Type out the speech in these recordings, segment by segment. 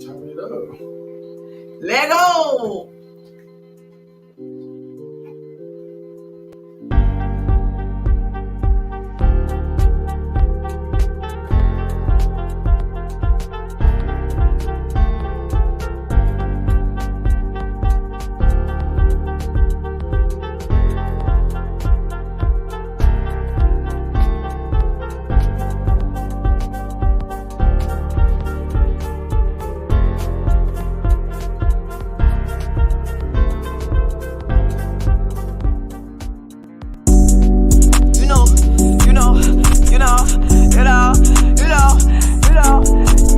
Turn it up. Let go.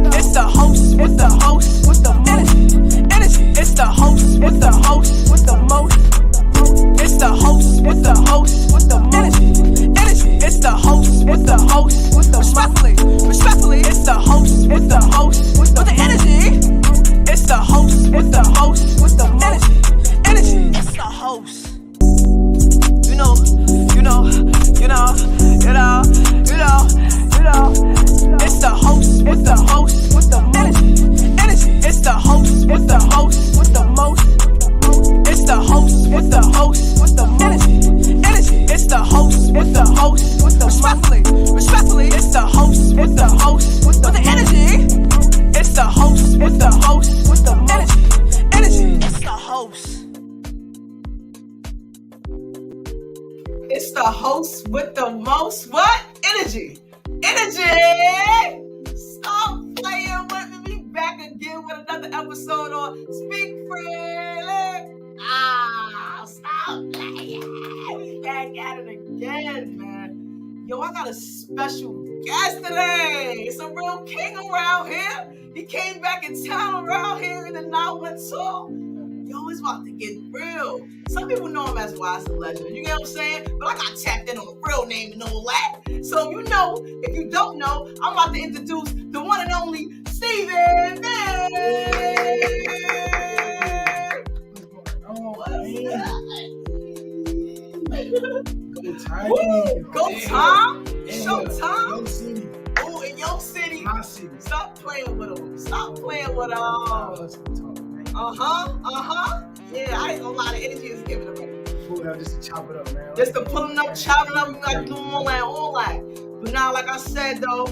It's the host with the host with the energy. It's the host with the host with the most. It's the host with the host with the energy. It's the host with the host with the respectfully. It's the host with the host with the energy. It's the host with the host with the energy. It's the host. It's the host with the host with the energy. It's the host with the host with the most. It's the host with the host with the energy. It's the host with the host with the respectfully. It's the host with the host with the energy. It's the host with the host with the energy. It's the host. It's the host with the most what? Energy. Stop playing with me. Back again with another episode on Speak Freely. Stop playing. We back at it again, man. Yo, I got a special guest today. It's a real king around here. He came back in town around here in the 912. Yo, it's about to get real. Some people know him as Wise the Legend. You get what I'm saying? But I got tapped in on a real name and all that. So if you don't know, I'm about to introduce the one and only Stephen Man. Go Tom. Showtime. Oh, in your city. My city. Stop playing with him. Yeah, I ain't gonna lie, the energy is giving him. Pull it up just to chop it up, man. Just to pull him up, chop it up, you gotta do all that. But now, like I said though,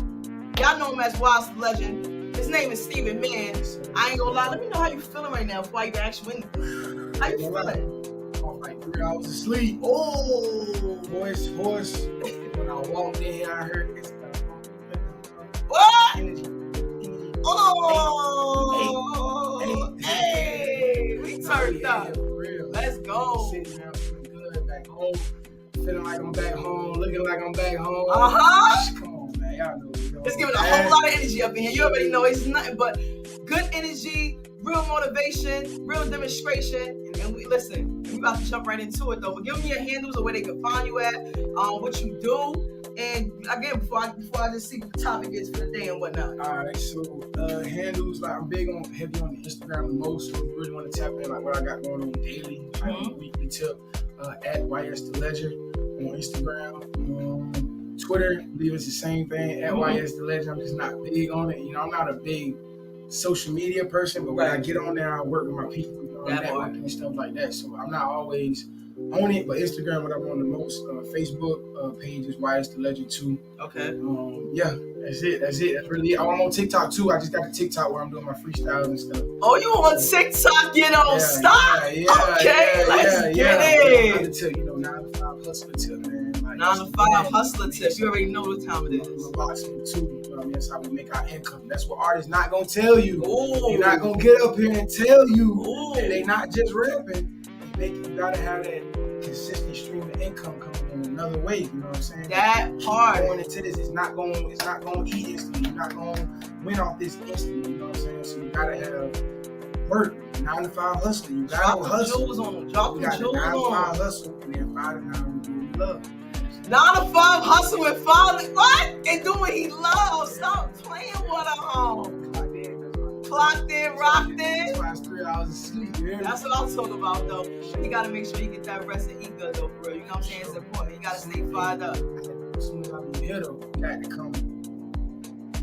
y'all know him as Wise the Legend. His name is Stephen Man. I ain't gonna lie, let me know how you feeling right now before I even ask you anything. How you feeling? I'm like 3 hours of sleep. Oh, Horse. When I walked in here, I heard this. What? Energy. Oh, hey, we turned up. Real. Let's go. Sitting down, feeling good, back home. Feeling like I'm back home, looking like I'm back home. Come on, man. Y'all know. It's giving a whole lot of energy up in here. You already know it's nothing but good energy, real motivation, real demonstration. And we about to jump right into it though. But give me your handles or where they can find you at, what you do. And again, before I just see what the topic is for the day and whatnot. Alright, so handles, like I'm heavy on the Instagram the most. So if you really want to tap in like what I got going on daily, like on a weekly tip, at YS the Ledger on Instagram. Twitter, I believe it's the same thing, at YS the Legend. I'm just not big on it. I'm not a big social media person, but when I get on there, I work with my people, networking and stuff like that. So I'm not always on it, but Instagram, what I'm on the most. Facebook page is YS the Legend too. Okay. Yeah, that's it. That's really it. I'm on TikTok too. I just got the TikTok where I'm doing my freestyles and stuff. Oh, you on TikTok? You don't stop. Let's get it. I'm tell 9 to 5 hustler tip, man. Like, 9 to 5 hustler tip. You already know what time it is. I'm boxing too. That's how we make our income. That's what artists not gonna tell you. Ooh. They're not gonna get up here and tell you that Ooh. they not just rapping. You gotta have that consistent stream of income coming in another way. You know what I'm saying? That part. Going into this, it's not going to eat instantly. You're not going to win off this instantly. You know what I'm saying? So you gotta have work. 9 to 5 hustle. You gotta hustle. Drop You the got jewels 9 to 5 on. hustle, and then 5 to 9 we do what we love. 9 to 5 hustle and 5 what? And do what he loves. Stop playing with him. Clocked in, rocked in. That's why it's 3 hours of sleep. That's what I'm talking about though. You gotta make sure you get that rest and eat good though, for real. You know what I'm saying? It's important. You gotta stay fired up. As soon as I be here though, got to come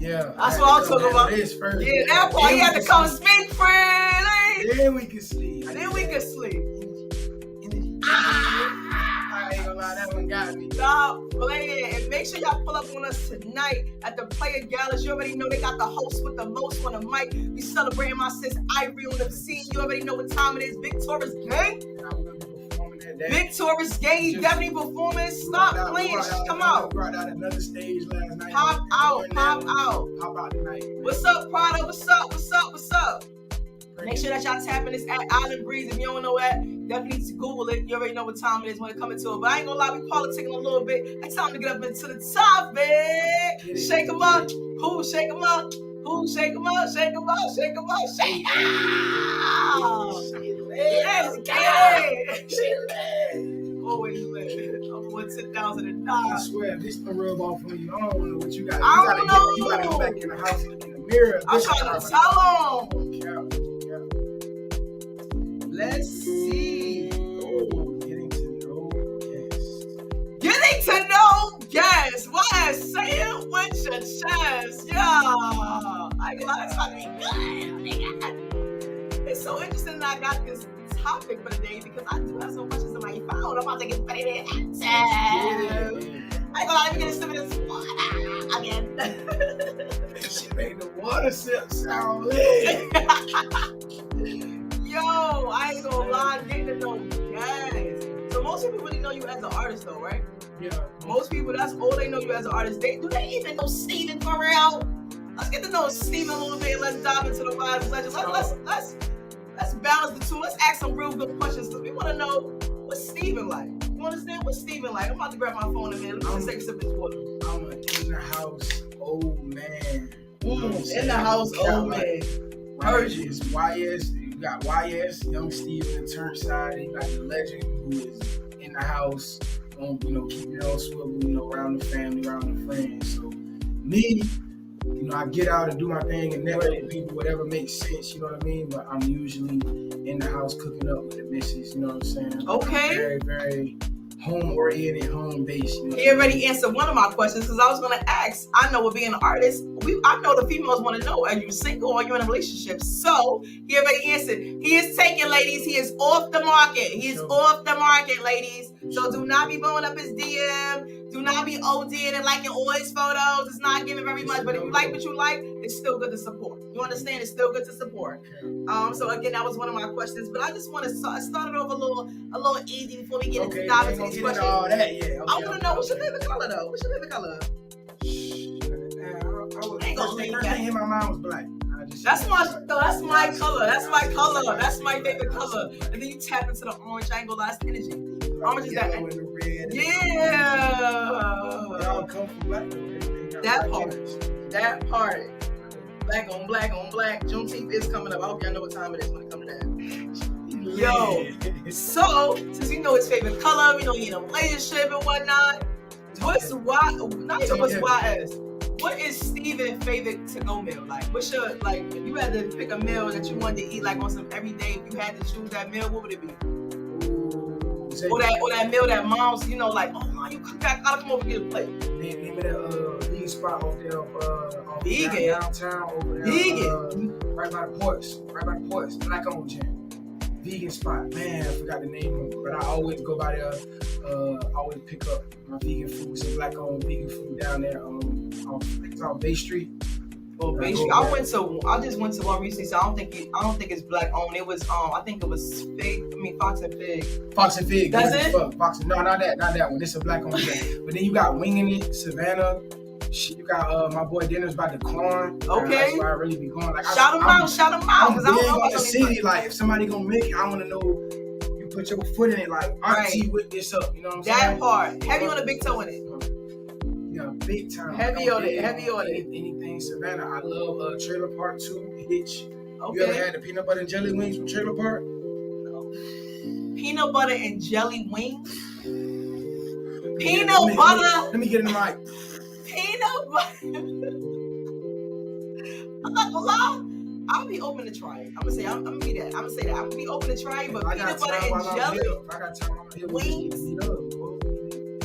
Yeah. That's what I'm talking about. This first. Yeah, that part, he had to come speak freely. Then we can sleep. And then we can sleep. Energy. I ain't gonna lie, that one got me. Stop playing. And make sure y'all pull up on us tonight at the Player Galas. You already know they got the host with the most on the mic. We celebrating my sis Ivory on the scene. You already know what time it is. Big Taurus Gang. Big Taurus Gang. He definitely performing. Stop playing. Come out. Brought out another stage last night. Pop out. Pop out. Pop out tonight. What's up, Prada? What's up? What's up? What's up? Make sure that y'all tapping this at Island Breeze. If you don't know that, definitely need to Google it. You already know what time it is when it comes to it. But I ain't gonna lie, we politicking a little bit. It's time to get up into the topic. Shake them up. Who shake them up? Who shake them up? Shake them up. Shake them up. Shake them up. Let's get it. Always lit. I'm on 10,009. I swear, this the rub off on you. I don't know what you got. I don't know. You gotta go back in the house and look in the mirror. I'm trying to tell them. Yeah. Let's see. Oh, getting to know guests. Getting to know guests. What? Say it with your chest. Yeah. I ain't gonna lie, that's about to be good. It's so interesting that I got this topic for the day because I do have some questions in my phone. I'm about to get ready to answer. I ain't gonna lie, let me get a sip of this water again. She made the water sip sound lit. Yo, I ain't gonna lie, getting to know guys. So most people really know you as an artist though, right? Yeah. Most people, that's all they know you as an artist. Do they even know Steven for real? Let's get to know Steven a little bit. Let's dive into the vibes and legends. Let's balance the two. Let's ask some real good questions because we want to know what's Steven like. You understand what's Steven like? I'm about to grab my phone in a minute. Let me just take a sip of this water. I'm an in the house old man. In the house old man. Heard you. It's YS. You got YS, Young Steven, Turnside. And you got the legend who is in the house, keeping it on swivel, around the family, around the friends. So me, I get out and do my thing and network with people, whatever makes sense, you know what I mean? But I'm usually in the house cooking up with the missus, you know what I'm saying? Okay. Very, very home-oriented, home-based. He already answered one of my questions because I was going to ask, I know with being an artist, I know the females want to know, are you single or are you in a relationship? So he already answered. He is taken, ladies. He is off the market. He is off the market, ladies. So do not be blowing up his DM. Do not be ODing and liking all his photos. It's not giving very much. But if you like what you like, it's still good to support. You understand? It's still good to support. So again, that was one of my questions. But I just want to start it off a little easy before we get into dive into these questions. All that, yeah. Okay, I want to know what's your favorite color though. What's your favorite color? First thing in my mind was black. That's my color. That's my color. That's my favorite color. And then you tap into the orange. I ain't gonna lie, it's energy. Orange is that. And the red. Yeah. They all come from black. That part. Black on black on black. Juneteenth is coming up. I hope y'all know what time it is when it comes to that. Yo. So, since we know his favorite color, we know he in a relationship and whatnot. What's YS? What is Steven's favorite to-go meal? Like, what's your, if you had to pick a meal that you wanted to eat, on some everyday, if you had to choose that meal, what would it be? Or that meal that mom's, oh, mom, you cook that, gotta come over and get a plate. Name of the vegan spot over there, vegan? Downtown over there. Vegan? Right by the ports, black owned gym. Vegan spot, man, I forgot the name of it, but I always go by there, always pick up my vegan food, some black owned vegan food down there, on Bay Street. Oh, Bay Street. I just went to one recently, so I don't think it's black owned. It was I think it was Fox and Fig. Fox and Fig. That's it? No, not that one. It's a black owned thing. But then you got Winging It, Savannah. You got my boy Dinner's by the Corn. Okay. That's where I really be going. Shout them out. I'm big on the city. If somebody gonna make it, I want to know you put your foot in it. Auntie whip this up. You know what I'm saying? That part. Heavy on the big toe in it. Yeah, big time. Heavy on it. Anything Savannah. I love Trailer Park 2, Hitch. Okay. You ever had the peanut butter and jelly wings from Trailer Park? No. Peanut butter and jelly wings? Let me get in the mic. Peanut butter. I'm not gonna lie. I'll be open to try it. I'm gonna say that. I'm gonna be open to try it, but peanut butter and jelly I got time. I'm here. Wings.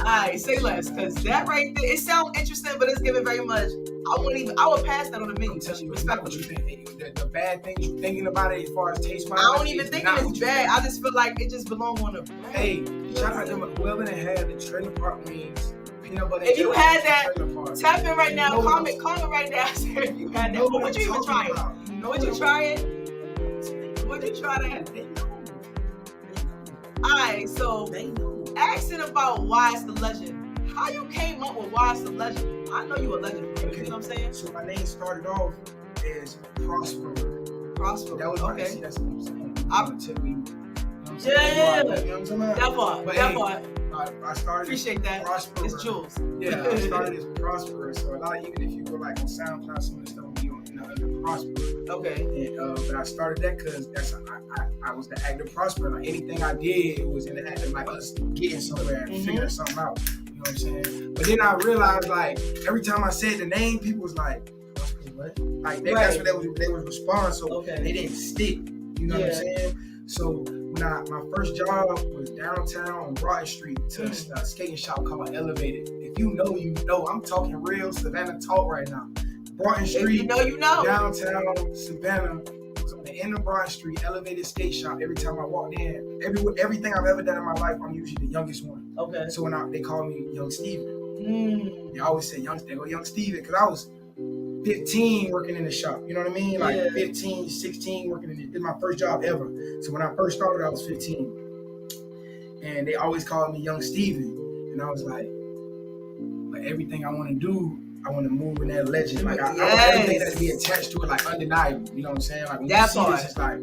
Alright, say less, cause that right there, it sounds interesting, but it's giving very much. I would pass that on the menu. I'm telling you, it's not what you think. The bad things you thinking about it as far as taste wise. I don't even think it's bad. I just feel like it just belongs on the bread. Hey, shout out to whoever that had the trailer park wings, peanut butter. If you had that, park, tap in right now. Comment right now. If you had that, but would you even try it? Would you try it? Would you try that? They know. Alright, so They know. asking about why it's the legend. How you came up with why it's the legend? I know you a legend. You know what I'm saying? So my name started off as Prosper. Prosper. That was okay. See, that's what I'm saying. I'm tell you. Yeah. You know what I'm talking about? That part. But That hey, part. I started. Appreciate that. Prosper. It's Jules. Yeah, I started as Prosper. So a lot, even if you go like on SoundCloud, some of the stuff will be on under Prosper. Okay. And, but I started that because I was the actor Prosper. Like anything I did, it was in the act of like us getting somewhere and figuring something out. You know what I'm saying? But then I realized like every time I said the name, people was like, Prosper what? Like that's what they was responding. So they didn't stick. You know what I'm saying? So when my first job was downtown on Broad Street to a skating shop called Elevated. If you know, you know. I'm talking real Savannah talk right now. Broad Street, you know. Downtown Savannah. Was on the end of Broad Street, Elevated skate shop. Every time I walked in, everything I've ever done in my life, I'm usually the youngest one. Okay. So when they call me Young Steven, they always say Young Steven, because I was 15 working in the shop, you know what I mean? Like 15, 16 working in it. This is my first job ever. So when I first started, I was 15. And they always called me Young Steven. And I was like, but everything I want to do, I want to move in that legend. Like I want everything that to be attached to it, like undeniable. You know what I'm saying? Like when you see this, it's like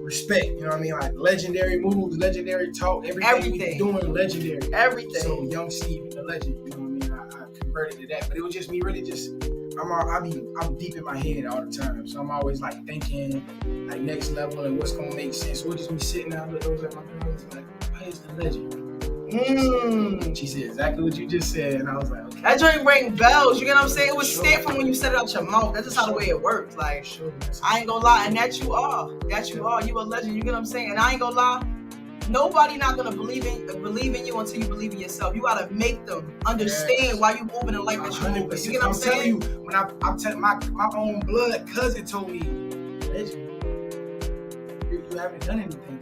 respect. You know what I mean? Like legendary moves, legendary talk, everything. We doing legendary. Everything. So Young Steven, the legend. You know what I mean? I converted to that, but it was just me really just. I'm deep in my head all the time, so I'm always like thinking like next level and what's gonna make sense. So it just me sitting out with those at my girls like, where's the legend? She said exactly what you just said, and I was like, okay. That joint ring bells. You get what I'm saying? It was stamped from when you said it out your mouth. That's just how the way it works. Like I ain't gonna lie, and that you are. You a legend. You get what I'm saying? And I ain't gonna lie. Nobody not gonna believe in you until you believe in yourself. You gotta make them understand why you moving in life that you moving. You get what I'm saying? Telling you, when I'm telling my own blood cousin told me, legend, you haven't done anything.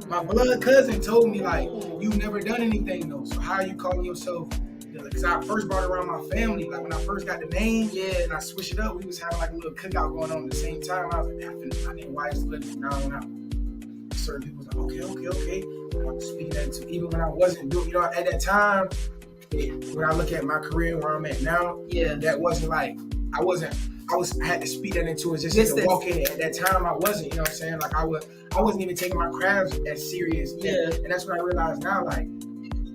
My blood cousin told me like, you've never done anything though. So how are you calling yourself? Because I first brought it around my family. Like when I first got the name, and I switched it up. We was having like a little cookout going on at the same time. I was like, I named YS the Legend from now on out. Certain people was like, okay. And I was speaking that to even when I wasn't doing, you know, at that time, when I look at my career where I'm at now, that wasn't like, I had to speak that into it just to walk in it. At that time, I wasn't, you know what I'm saying? Like I wasn't even taking my crafts as serious. And that's what I realized now, like,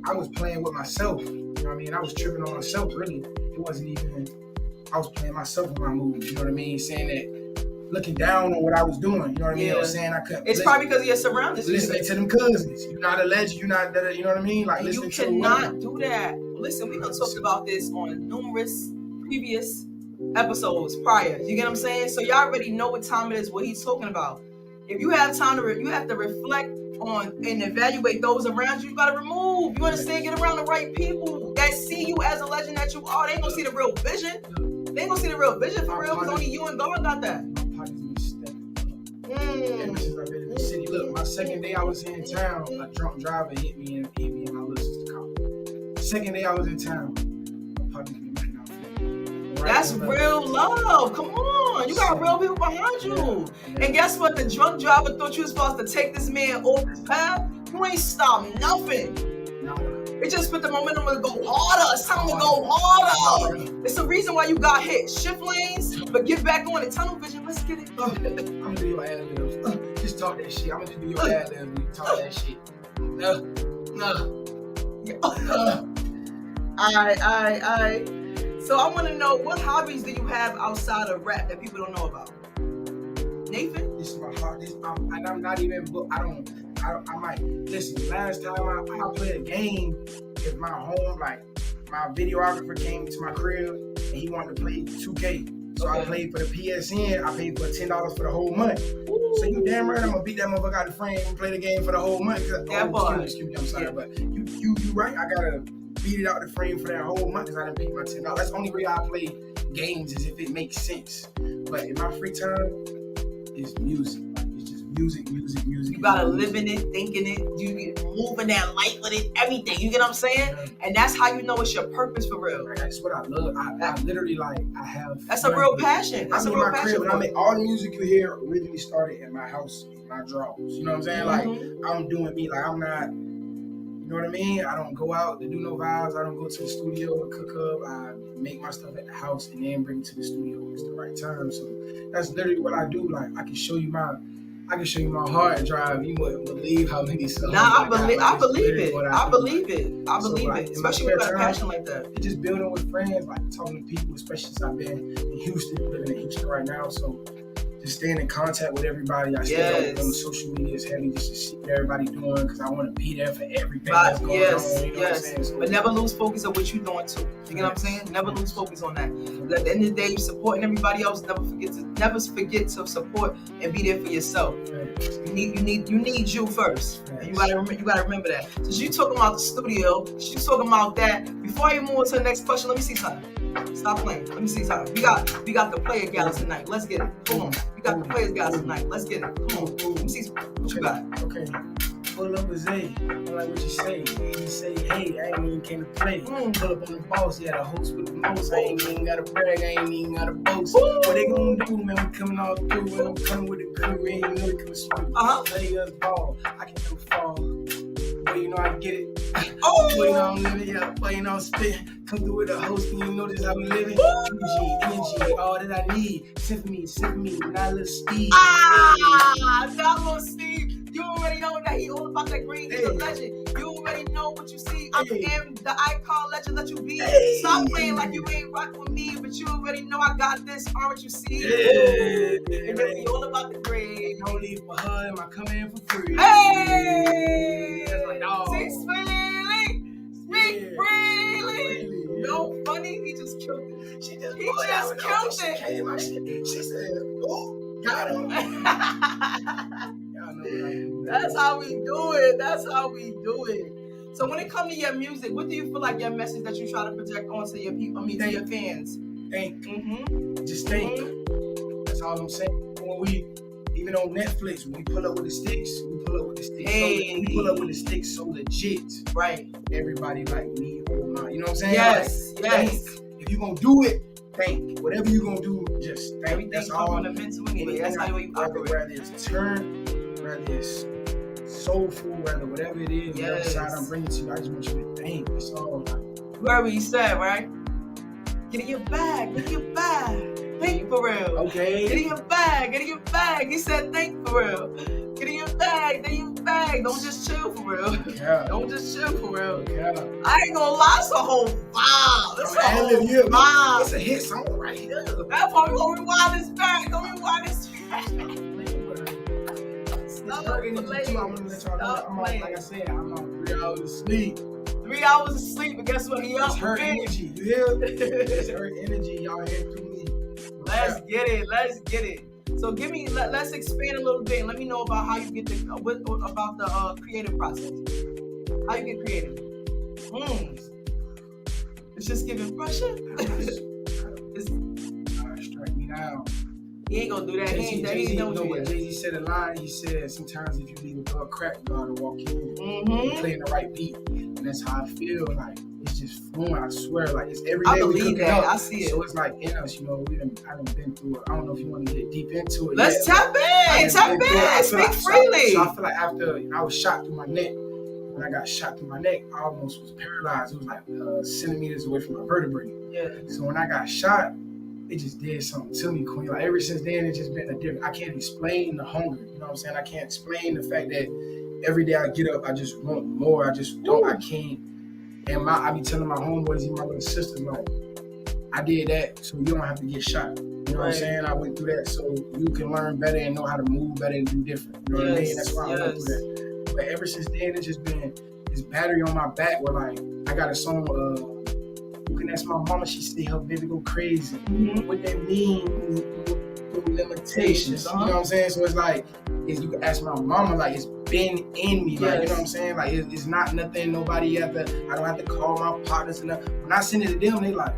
I was playing with myself, you know what I mean? I was tripping on myself, really. It wasn't even, I was playing myself with my moves, you know what I mean? Saying that, looking down on what I was doing, you know what I mean? I was saying I couldn't. It's probably because of your surroundings. Listening to them cousins. You're not a legend, you're not, you know what I mean? Like, you cannot do that. Listen, we done talked about this on numerous previous episodes prior. You get what I'm saying? So y'all already know what time it is, what he's talking about. If you have time to, you have to reflect on and evaluate those around you. You gotta remove. You understand? Get around the right people that see you as a legend that you are. They ain't gonna see the real vision. They ain't gonna see the real vision for real, because only you and God got that. Ever since I've been in the city. Look, my second day I was in town, a drunk driver hit me and my little sister car. Second day I was in town, that's real love. Come on. You got real people behind you. And guess what? The drunk driver thought you was supposed to take this man off his path. You ain't stopped nothing. It just put the momentum to go harder. It's time to go harder. It's the reason why you got hit. Shift lanes, but get back on it. Tunnel vision. Let's get it. I'm gonna do your ad libs. Just talk that shit. I'm gonna just do your ad libs. Talk that shit. No. Alright. So I want to know, what hobbies do you have outside of rap that people don't know about? Nathan? This is my heart. And I'm not even. I might listen. Last time I played a game, if my home, like my videographer came to my crib and he wanted to play 2K, so I played for the PSN. I paid for $10 for the whole month. So you damn right I'm gonna beat that motherfucker out of the frame and play the game for the whole month. Excuse me, I'm sorry, but you right. I gotta beat it out the frame for that whole month because I didn't pay my $10. That's the only way I play games is if it makes sense. But in my free time, it's music. Like, it's just music. You gotta live in it, think in it, you get moving that light with it, everything. You get what I'm saying? Yeah. And that's how you know it's your purpose for real. Like, that's what I love. I literally like. I have. That's a real passion. That's I'm a in real my passion. crib, and I make all the music you hear originally started in my house, in my drawers. You know what I'm saying? Like I'm doing me. Like I'm not. You know what I mean? I don't go out to do no vibes. I don't go to the studio to cook up. I make my stuff at the house and then bring it to the studio when it's the right time. So that's literally what I do. Like I can show you my hard drive. You wouldn't believe how many songs. Nah, I believe it. I I believe it. Especially with a passion like that. It's just building with friends, like talking to people, especially since I've been in Houston, living in Houston right now. So just staying in contact with everybody. I stay on social media is heavy just to see what everybody doing because I want to be there for everything that's going on. You know what I'm saying? So, but never lose focus on what you're doing too. You know what I'm saying? Never lose focus on that. At the end of the day, you're supporting everybody else. Never forget to support and be there for yourself. You need you first. And you gotta remember that. Since you talking about the studio, you talking about that. Before you move on to the next question, let me see something. Stop playing. Let me see something. We got the player gals tonight. Let's get it. Come on. We got the players gals tonight. Let's get it. Come on. Let me see what you got. Okay. Pull up with Zay. I like what you say. You say, hey, I ain't even came to play. Pull up on the boss. Yeah, the host with the most. I ain't even got to brag. I ain't even got to boast. What they gonna do, man? We coming all through. When I'm coming with the crew, ain't know they coming smooth. Play us ball. I can never fall. Boy, you know I get it. Boy, you know I'm living. Yeah, boy, you know I'm spitting. Come through with a host and you know this how we living. Energy, all that I need. Symphony, not a little Steve. Not little Steve. You already know that he all about that green. He's a legend. You already know what you see. I am the icon legend that you be. Stop playing like you ain't rocking with me, but you already know I got this. All what you see. And then we all about the green. Don't leave for her. Am I coming in for free? Hey! That's my dog. Speak freely. No funny. He just killed it. She just killed it. She said, "Oh, got him." That's how we do it. So when it comes to your music, what do you feel like your message that you try to project onto your people, to your fans? Think. Just think. That's all I'm saying. When we, even on Netflix, when we pull up with the sticks, we pull up with the sticks. Hey. We pull up with the sticks so legit. Right. Everybody like me, oh my. You know what I'm saying? Yes. Like, yes. Think. If you gonna do it, think. Whatever you gonna do, just think. Everything's all on the mental anyway. That's how you operate. Whether it's turn, whether it's soulful, whether whatever it is, whatever side I'm bringing to you, I just want you to think. That's all. Whoever you said, right? Get in your bag. Think for real. Okay. Get in your bag. He said think for real. Get in your bag. Don't just chill for real. Yeah. Don't just chill for real. Yeah. I ain't gonna lie, it's a whole vibe. It's a whole vibe. It's a hit song right here. That's why we're gonna rewind this back. Stop like I said, I'm on 3 hours of sleep. 3 hours of sleep, but guess what? He up. It's her energy. You hear? It's her energy. Y'all hear through me. Let's get it. So let's expand a little bit and let me know about how you get about the creative process. How you get creative. It's just giving pressure. Strike me down. He ain't gonna do that. He ain't know what Jay-Z said a line. He said, sometimes if you leave a door crack, God will walk in. Playing the right beat. And that's how I feel. Like, it's just flowing. I swear. Like, it's every day. I believe that. I see it. So it's like in us, you know, I haven't been through it. I don't know if you want to get deep into it. Let's tap in. Speak freely. So I feel like after I was shot through my neck, when I got shot through my neck, I almost was paralyzed. It was like centimeters away from my vertebrae. Yeah. So when I got shot, it just did something to me, Queen. Like ever since then, it's just been a different. I can't explain the hunger. You know what I'm saying? I can't explain the fact that every day I get up, I just want more. I just don't. I can't. And I be telling my homeboys and my little sisters, like, I did that so you don't have to get shot. You know what I'm saying? I went through that so you can learn better and know how to move better and do different. You know what I mean? That's why I went through that. But ever since then, it's just been this battery on my back where, like, I got a song, you can ask my mama, she say her baby go crazy. What that mean? Limitations. You know what I'm saying? So it's like, you can ask my mama, like, it's been in me. Like, Yes. you know what I'm saying? Like, it's not nothing. Nobody I don't have to call my partners and when I send it to them, they like,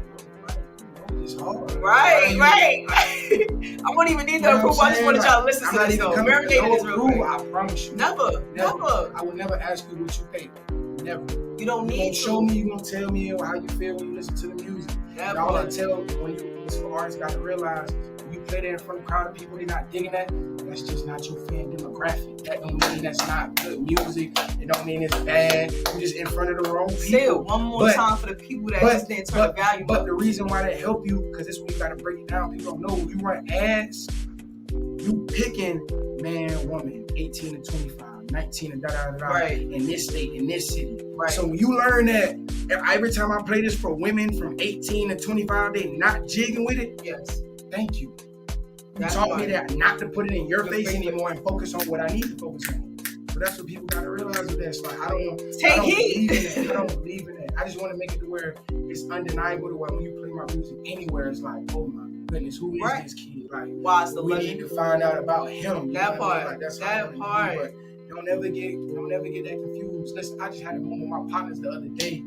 it's hard. Right. I won't even need the approval. I just wanted y'all to listen I'm to not this even though. coming Marinate for this no real quick. approval. I promise you. Never. I will never ask you what you pay. Never. You don't You need gonna to. show me. You gonna tell me how you feel when you listen to the music. That All I part. tell when you listen to artists, got to realize when you play that in front of a crowd of people, they're not digging that. That's just not your fan demographic. That don't mean that's not good music. It don't mean it's bad. You just in front of the wrong people. Say it one more time for the people that just didn't turn the value But up. the reason why that help you, because this is when you got to break it down. People don't know when you run ads, you picking man, woman, 18 to 25, 19 and Right. in this state, in this city. Right. So when you learn that every time I play this for women from 18 to 25, they not jigging with it. Yes. Thank you. You That's taught me right. that not to put it in your Your face face. anymore and focus on what I need to focus on. So that's what people gotta realize with this. Like I don't Take believe heed. in that. I don't believe in that. I just want to make it to where it's undeniable to where when you play my music anywhere, it's like, oh my goodness, who is Right. this kid? Like Why's the we legend? need to find out about him. You That know what I mean? part. Like, that's That what I wanna part. do, but don't ever get that confused. Listen, I just had a moment with my partners the other day.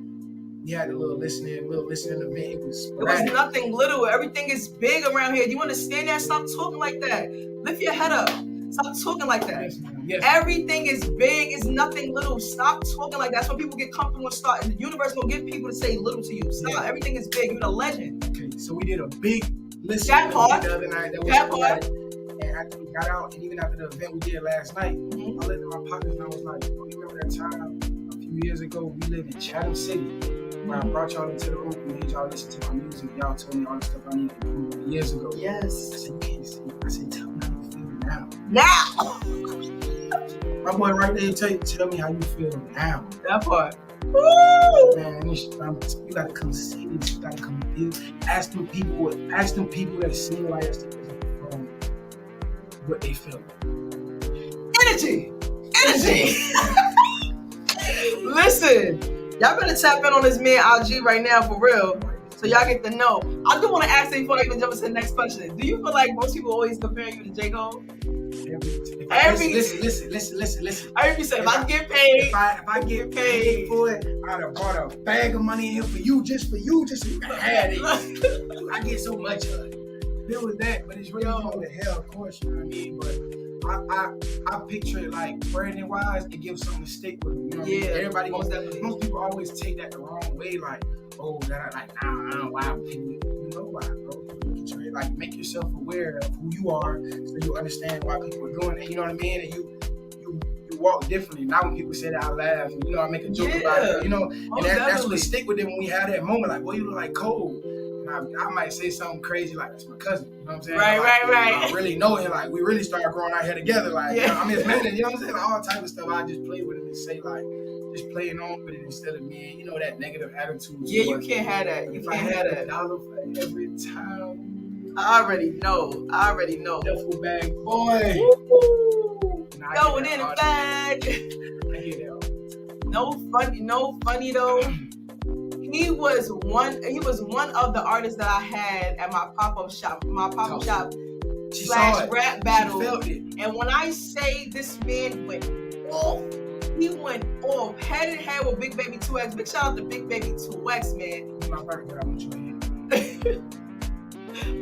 We had a little listening event. It was It was sporadic. nothing little. Everything is big around here. Do you understand that? Stop talking like that. Lift your head up. Stop talking like that. Yes, ma'am. Yes. Everything is big. It's nothing little. Stop talking like that. That's when people get comfortable and start. And the universe gonna get people to say little to you. Stop. Yeah. Everything is big. You're the legend. Okay, so we did a big listening That part. the other night. That was That part. sporadic. And after we got out, and even after the event we did last night, Mhm. I looked at my partners and I was like, you remember that time a few years ago we lived in Chatham City where I brought y'all into the room and made y'all listen to my music. Y'all told me all the stuff I needed to improve years ago. I Yes. said, you can't see. I said, tell me how you feel now. Now. My boy right there, tell me how you feel now. That part. Woo! Man, you gotta come see this. You gotta come feel. Ask them people that sing like us what they feel. Energy. Listen, y'all better tap in on this man IG right now for real, so y'all get to know. I do want to ask you before I even jump into the next question. Do you feel like most people always comparing you to J. Cole? Listen. I hear you say, if I get paid, If I get paid for it, I'd have brought a bag of money in here for you, just so you can have it. I get so much of it. Deal with that, but it's really all the hell, of course, you know what I mean? But I picture it like branding wise, it gives something to stick with. You know what I mean? Everybody most definitely. most people always take that the wrong way, like, oh, that like, nah, why people, you know why, bro. Like, make yourself aware of who you are so you understand why people are doing it, you know what I mean? And you walk differently. Now when people say that, I laugh, and, I make a joke about it, and that's what stick with them when we have that moment, like, boy, you look like Cole. And I might say something crazy like, that's my cousin, you know what I'm saying? Right. I really know him, like, we really started growing out here together, like, Yeah. I'm his man, you know what I'm saying? Like, all type of stuff, I just play with him and say, like, just playing on with it instead of being, that negative attitude. Yeah, you can't have that. You If I can't had have a that. dollar for every time, I already know. duffel bag, boy. Woo! Nah, I Going get in that a all bag. the- I hear that all the time. No funny though. He was one of the artists that I had at my pop-up shop. She saw it. Rap battle. She felt it. And when I say this man went off, he went off head and head with Big Baby 2X. Big shout out to Big Baby 2X, man. It's my birthday, I want you in.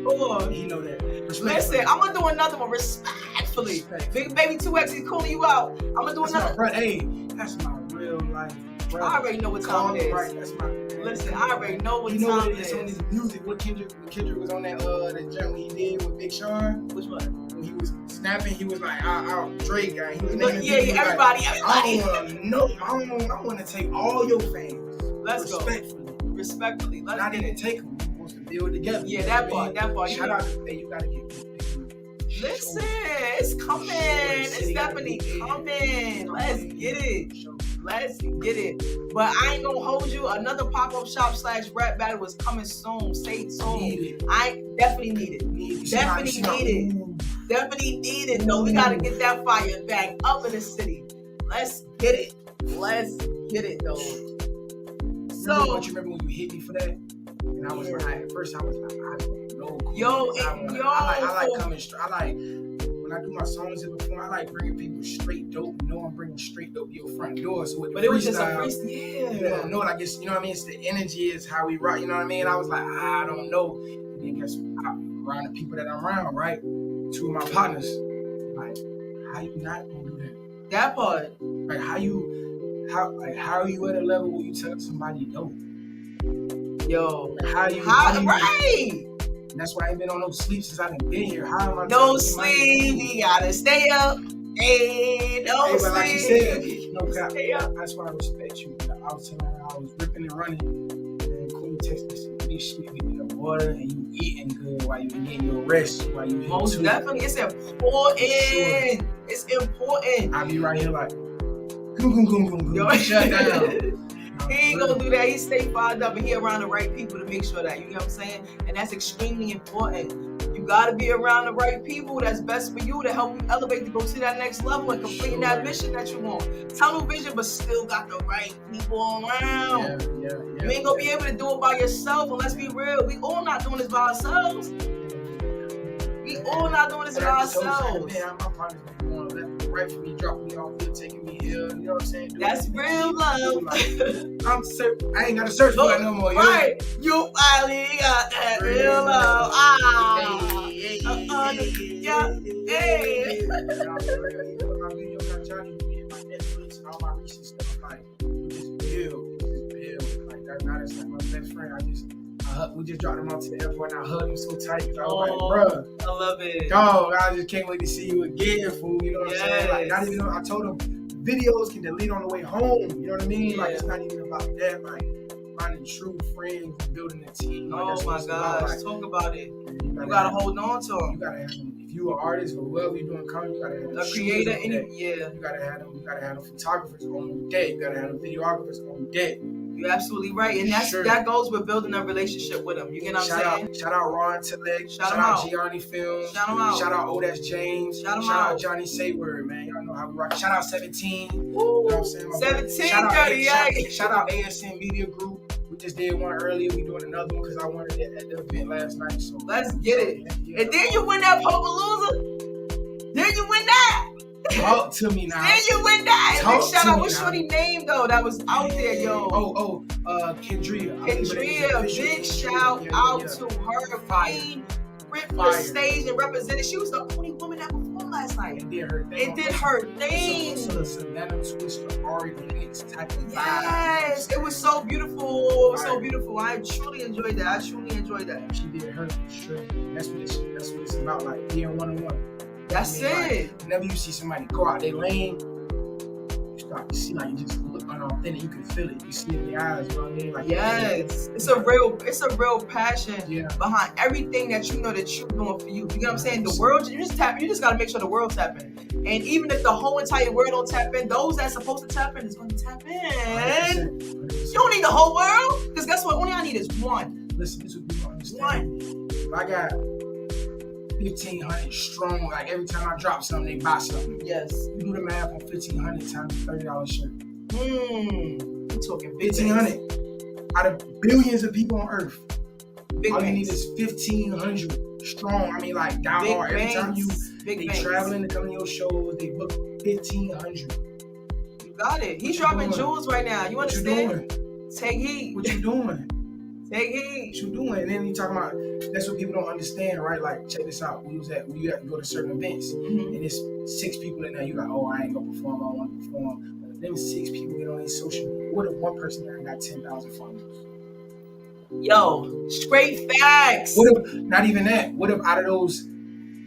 Hold on. You know that. Listen, I'm gonna do another one respectfully. Big Baby 2X, he's calling you out. I'm gonna do That's my another. brother. Hey, that's my real life brother. I already know what Call time it him is. right. That's my. Listen, I already know what You know what time it it is on is. his music. What Kendrick was on that joint he did with Big Sean. Which one? When he was snapping, he was like, Drake guy. He was Look, naming yeah, people, like, everybody. I want to take all your fans. Let's go. Respectfully. Let's Not get even it. take them. He wants to build together. Yeah, You know that what I mean? part. Shout out to you gotta get this big. Listen, it's coming. It's definitely coming. Let's get it. Let's get it. But I ain't gonna hold you. Another pop-up shop / rap battle is coming soon. Stay tuned. Need it. I definitely need it. Definitely need it. Definitely need it. No, we gotta get that fire back up in the city. Let's get it. Let's get it though. So You remember when you hit me for that? And I was like, at first I was like, I don't know. Yo, I like coming straight. When when I do my songs in before, I like bringing people straight dope. You know, I'm bringing straight dope to your front door. So with the But it was just a freestyle, freestyle. you don't know it. I guess, you know what I mean? It's the energy, is how we rock. You know what I mean? I was like, I don't know. And then guess what? Around the people that I'm around, right? Two of my partners, like, how you not gonna do that? That part. Like, how are you at a level where you tell somebody no? Yo. Like, how you right? And that's why I ain't been on no sleep since I've been here. How am I? No sleep. You gotta stay up. Hey, no Hey, but sleep. like you said, you know, Stay up. that's why I respect you. I was telling her I was ripping and running, and Queen texted me some big shit, getting the water, and you eating good while you getting your rest, while you hitting Most two. definitely, it's important. Sure. It's important. I be right here like, goom, Yo, shut down. He ain't gonna do that. He stay fired up and he around the right people to make sure that, you know what I'm saying? And that's extremely important. You gotta be around the right people that's best for you to help you elevate to go to that next level and complete that mission that you want. Tunnel vision, but still got the right people around. Yeah. You ain't gonna be able to do it by yourself. And let's be real, we all not doing this by ourselves. We all not doing this by ourselves. Man, my partner's gonna be going left and right for me, dropping me off here, taking me here. You know what I'm saying? That's real love. I ain't gotta search for it no more. Right. You finally got that real love. Yeah. Hey. My video got Johnny in my Netflix and all my recent stuff. Like, just build. Like, that's like my best friend. We just dropped him off to the airport and I hugged him so tight because I was like, bruh. I love it. Dog, I just can't wait to see you again, fool. You know what I'm saying? Like, not even know, I told him videos can delete on the way home. You know what I mean? Like, it's not even about that. Like, finding true friends and building a team. Like, Oh my gosh, like, talk about it. You gotta hold on to them. You gotta have them. If you an artist or whoever you're doing comedy, you gotta have them. A creator, shooters on deck. yeah. You gotta have them. You gotta have the photographers on deck. You gotta have the videographers on deck. You're absolutely right, and that goes with building a relationship with them. You get what I'm saying? Shout out Ron Tillich. Shout out him Gianni Films. Shout him out. Shout out Odash James. Shout out Johnny Sayword, man. Y'all know how we rock. Shout out 17. Woo. You know what I'm saying? 17, shout out ASN Media Group. We just did one earlier. We doing another one because I wanted it at the event last night. So let's get it. Yeah. And then you win that Popalooza. Then you win that. Talk to me now. Then you win that. Big shout out. What's now. shorty name though? That was out there, yo. Kendria. Kendria, big shout out to her. Queen ripped the stage and represented. She was the only woman that performed last night. It did her thing. It did her thing. So the Savannah Twister, Ari Lennox type of Yes, vibe. it was so beautiful. It was so beautiful. I truly enjoyed that. She did her for sure. That's what it's about, like being one-on-one. That's it. Like, whenever you see somebody go out their lane, you start to see like you just look unauthentic. You can feel it. You see it in their eyes. You know what I mean? Like, yes, it's a real passion behind everything that you know that you're doing for you. You know what I'm saying? The world, you just gotta make sure the world tap in. And even if the whole entire world don't tap in, those that's supposed to tap in is going to tap in. 100%. You don't need the whole world, because guess what? Only I need is one. Listen, this is what people understand. If I got 1,500 strong, like every time I drop something, they buy something. Yes. You do the math on 1,500 times $30 shirt. We're talking 1,500 out of billions of people on earth. Big all you banks. need is 1,500 strong. I mean, like down hard. Every time they traveling to come to your shows, they book 1,500. You got it. He's dropping jewels right now. You understand? What you doing? Take heed. What you doing? Take heed. What you doing? And then you talking about, that's what people don't understand, right? Like, check this out. We have to go to certain events, and it's 6 people in there. You like, oh, I ain't gonna perform. I want to perform. But if them 6 people get on their social media, what if one person there got 10,000 followers? Yo, straight facts. What if not even that? What if out of those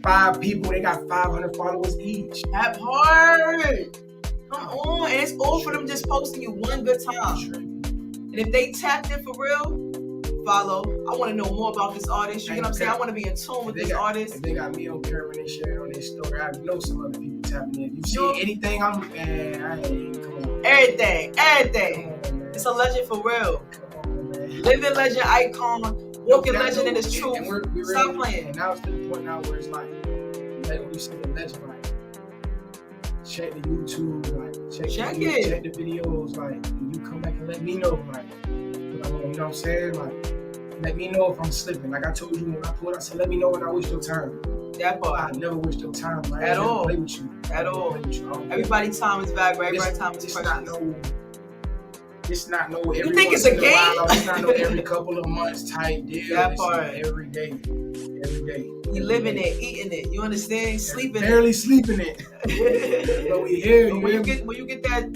5 people, they got 500 followers each? That part. Come on, and it's all for them just posting you one good time. And if they tapped in for real, follow. I want to know more about this artist. You know what I'm saying? I want to be in tune with this artist. If they got me on camera and they share it on their story, I know some other people tapping in. You see anything, come on. Everything. Come on, It's a legend for real. Come on, man. Living legend, icon, walking legend in his truth. And we're Stop ready, playing. And now it's to the point now where it's like when you see the legend, like, check the YouTube, like, check the videos, like, and you come back and let me know, like, you know what I'm saying? Like, Let me know if I'm slipping. Like I told you when I pulled, I said, let me know when I waste your time. That I part. never waste your time. Right? At all. Play with you. At all. Play with you. Everybody's time is valuable. Everybody's time is It's precious. not no every You think it's a game? It's not no every couple of months type deal. That It's part. every day. Every day. You living it, eating it. You understand? Sleeping Barely sleeping it. it. But we here. But when you get that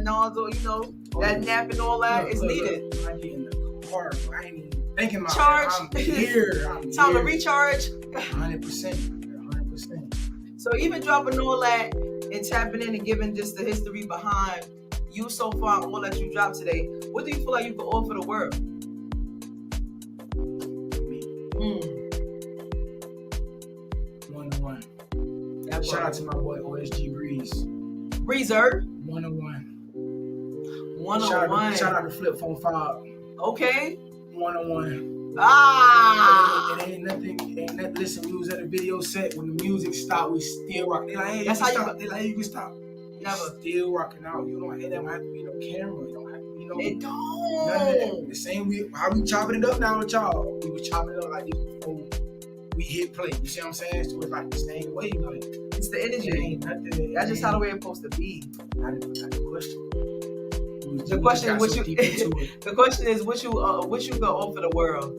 nozzle, you know, that nap and all that, it's needed. I get in the car. I ain't even thinking about Charge. it. I'm here. Time to recharge. 100%. 100%. So even dropping all that and tapping in and giving just the history behind you so far, all that you dropped today, what do you feel like you can offer the world? One-on-one. That Shout out to my boy OSG Breeze. Breezer. One-on-one. One-on-one. Shout out to Flip Phone 5. Okay. One-on-one. Ah. It ain't nothing. Listen, we was at a video set. When the music stopped, we still rock. They like, hey, That's you how can you stop. They like, you can stop. Never. Still rocking out. You don't. It don't have to be no camera. It don't have to be no. It None of that. don't. The same how we chopping it up now with y'all. We was chopping it up like this before we hit play. You see what I'm saying? So it's like the same way. Like It's the it energy. ain't nothing. That's just how the way it's supposed to be. I didn't question. The question is what you. Deep into it. The question is what you gonna offer the world.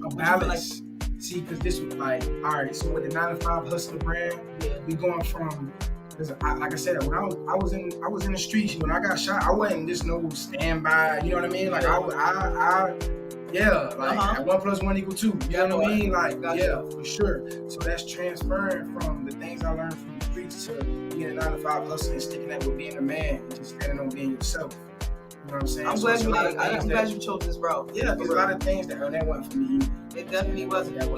A balance. See, because this was like, all right, so with the 9 to 5 hustler brand, we going from, cause like I said, when I was in the streets, when I got shot, I wasn't just no standby, you know what I mean? Like like 1 + 1 = 2, you know what I mean? Like, yeah, for sure. So that's transferring from the things I learned from the streets to being a 9 to 5 hustler and sticking that with being a man and just standing on being yourself. You know what I'm saying? I'm glad you chose this route. Yeah, there's a lot of things that wasn't for me. It definitely wasn't. It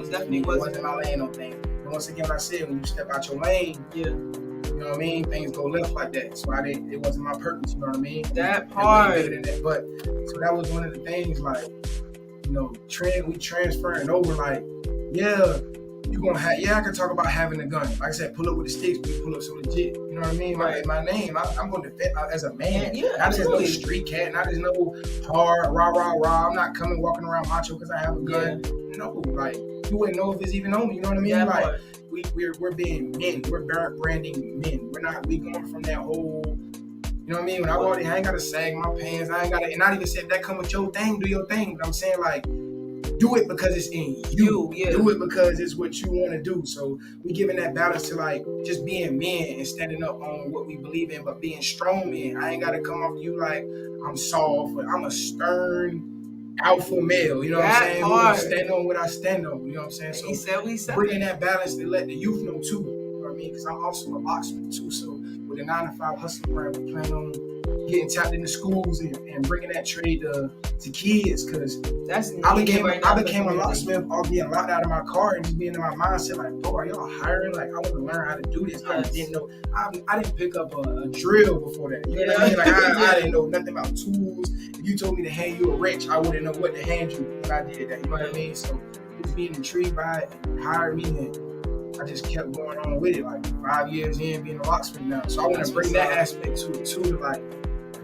wasn't my lane on things. And once again, like I said, when you step out your lane, Yeah. you know what I mean? Things go left like that. So it wasn't my purpose, you know what I mean? That It part. wasn't bigger than that. But so that was one of the things, like, you know, we transferring over, like, yeah, you gonna have, I can talk about having a gun. Like I said, pull up with the sticks, but you pull up so legit. You know what I mean? Right. My name, I'm gonna defend as a man. Yeah, not as no absolutely. street cat, not as no hard, rah. I'm not walking around macho because I have a gun. No, like, you wouldn't know if it's even on me, you know what I mean? That Like, part. we're being men. We're branding men. We going from that whole, you know what I mean? When I go out there, I ain't gotta sag my pants. I ain't gotta, and not even say if that come with your thing, do your thing. But I'm saying, like, do it because it's in you. Yeah. Do it because it's what you want to do. So we giving that balance to, like, just being men and standing up on what we believe in, but being strong men. I ain't gotta come off to you like I'm soft, but I'm a stern alpha male. You know what I'm saying? Who will stand on what I stand on. You know what I'm saying? So He said we said. bringing that balance to let the youth know too. You know what I mean? Because I'm also a locksmith too. So with the 9 to 5 hustle brand, we plan on getting tapped into schools and bringing that trade to kids. Because I became a locksmith, all being locked out of my car and just being in my mindset like, bro, are y'all hiring? Like, I want to learn how to do this. I didn't know. I didn't pick up a drill before that. You know what I mean? Like, I didn't know nothing about tools. If you told me to hand you a wrench, I wouldn't know what to hand you when I did that. You know what I mean? So just being intrigued by it and hired me, and I just kept going on with it. Like 5 years in, being a locksmith now. So I want to bring that aspect to it too. Like,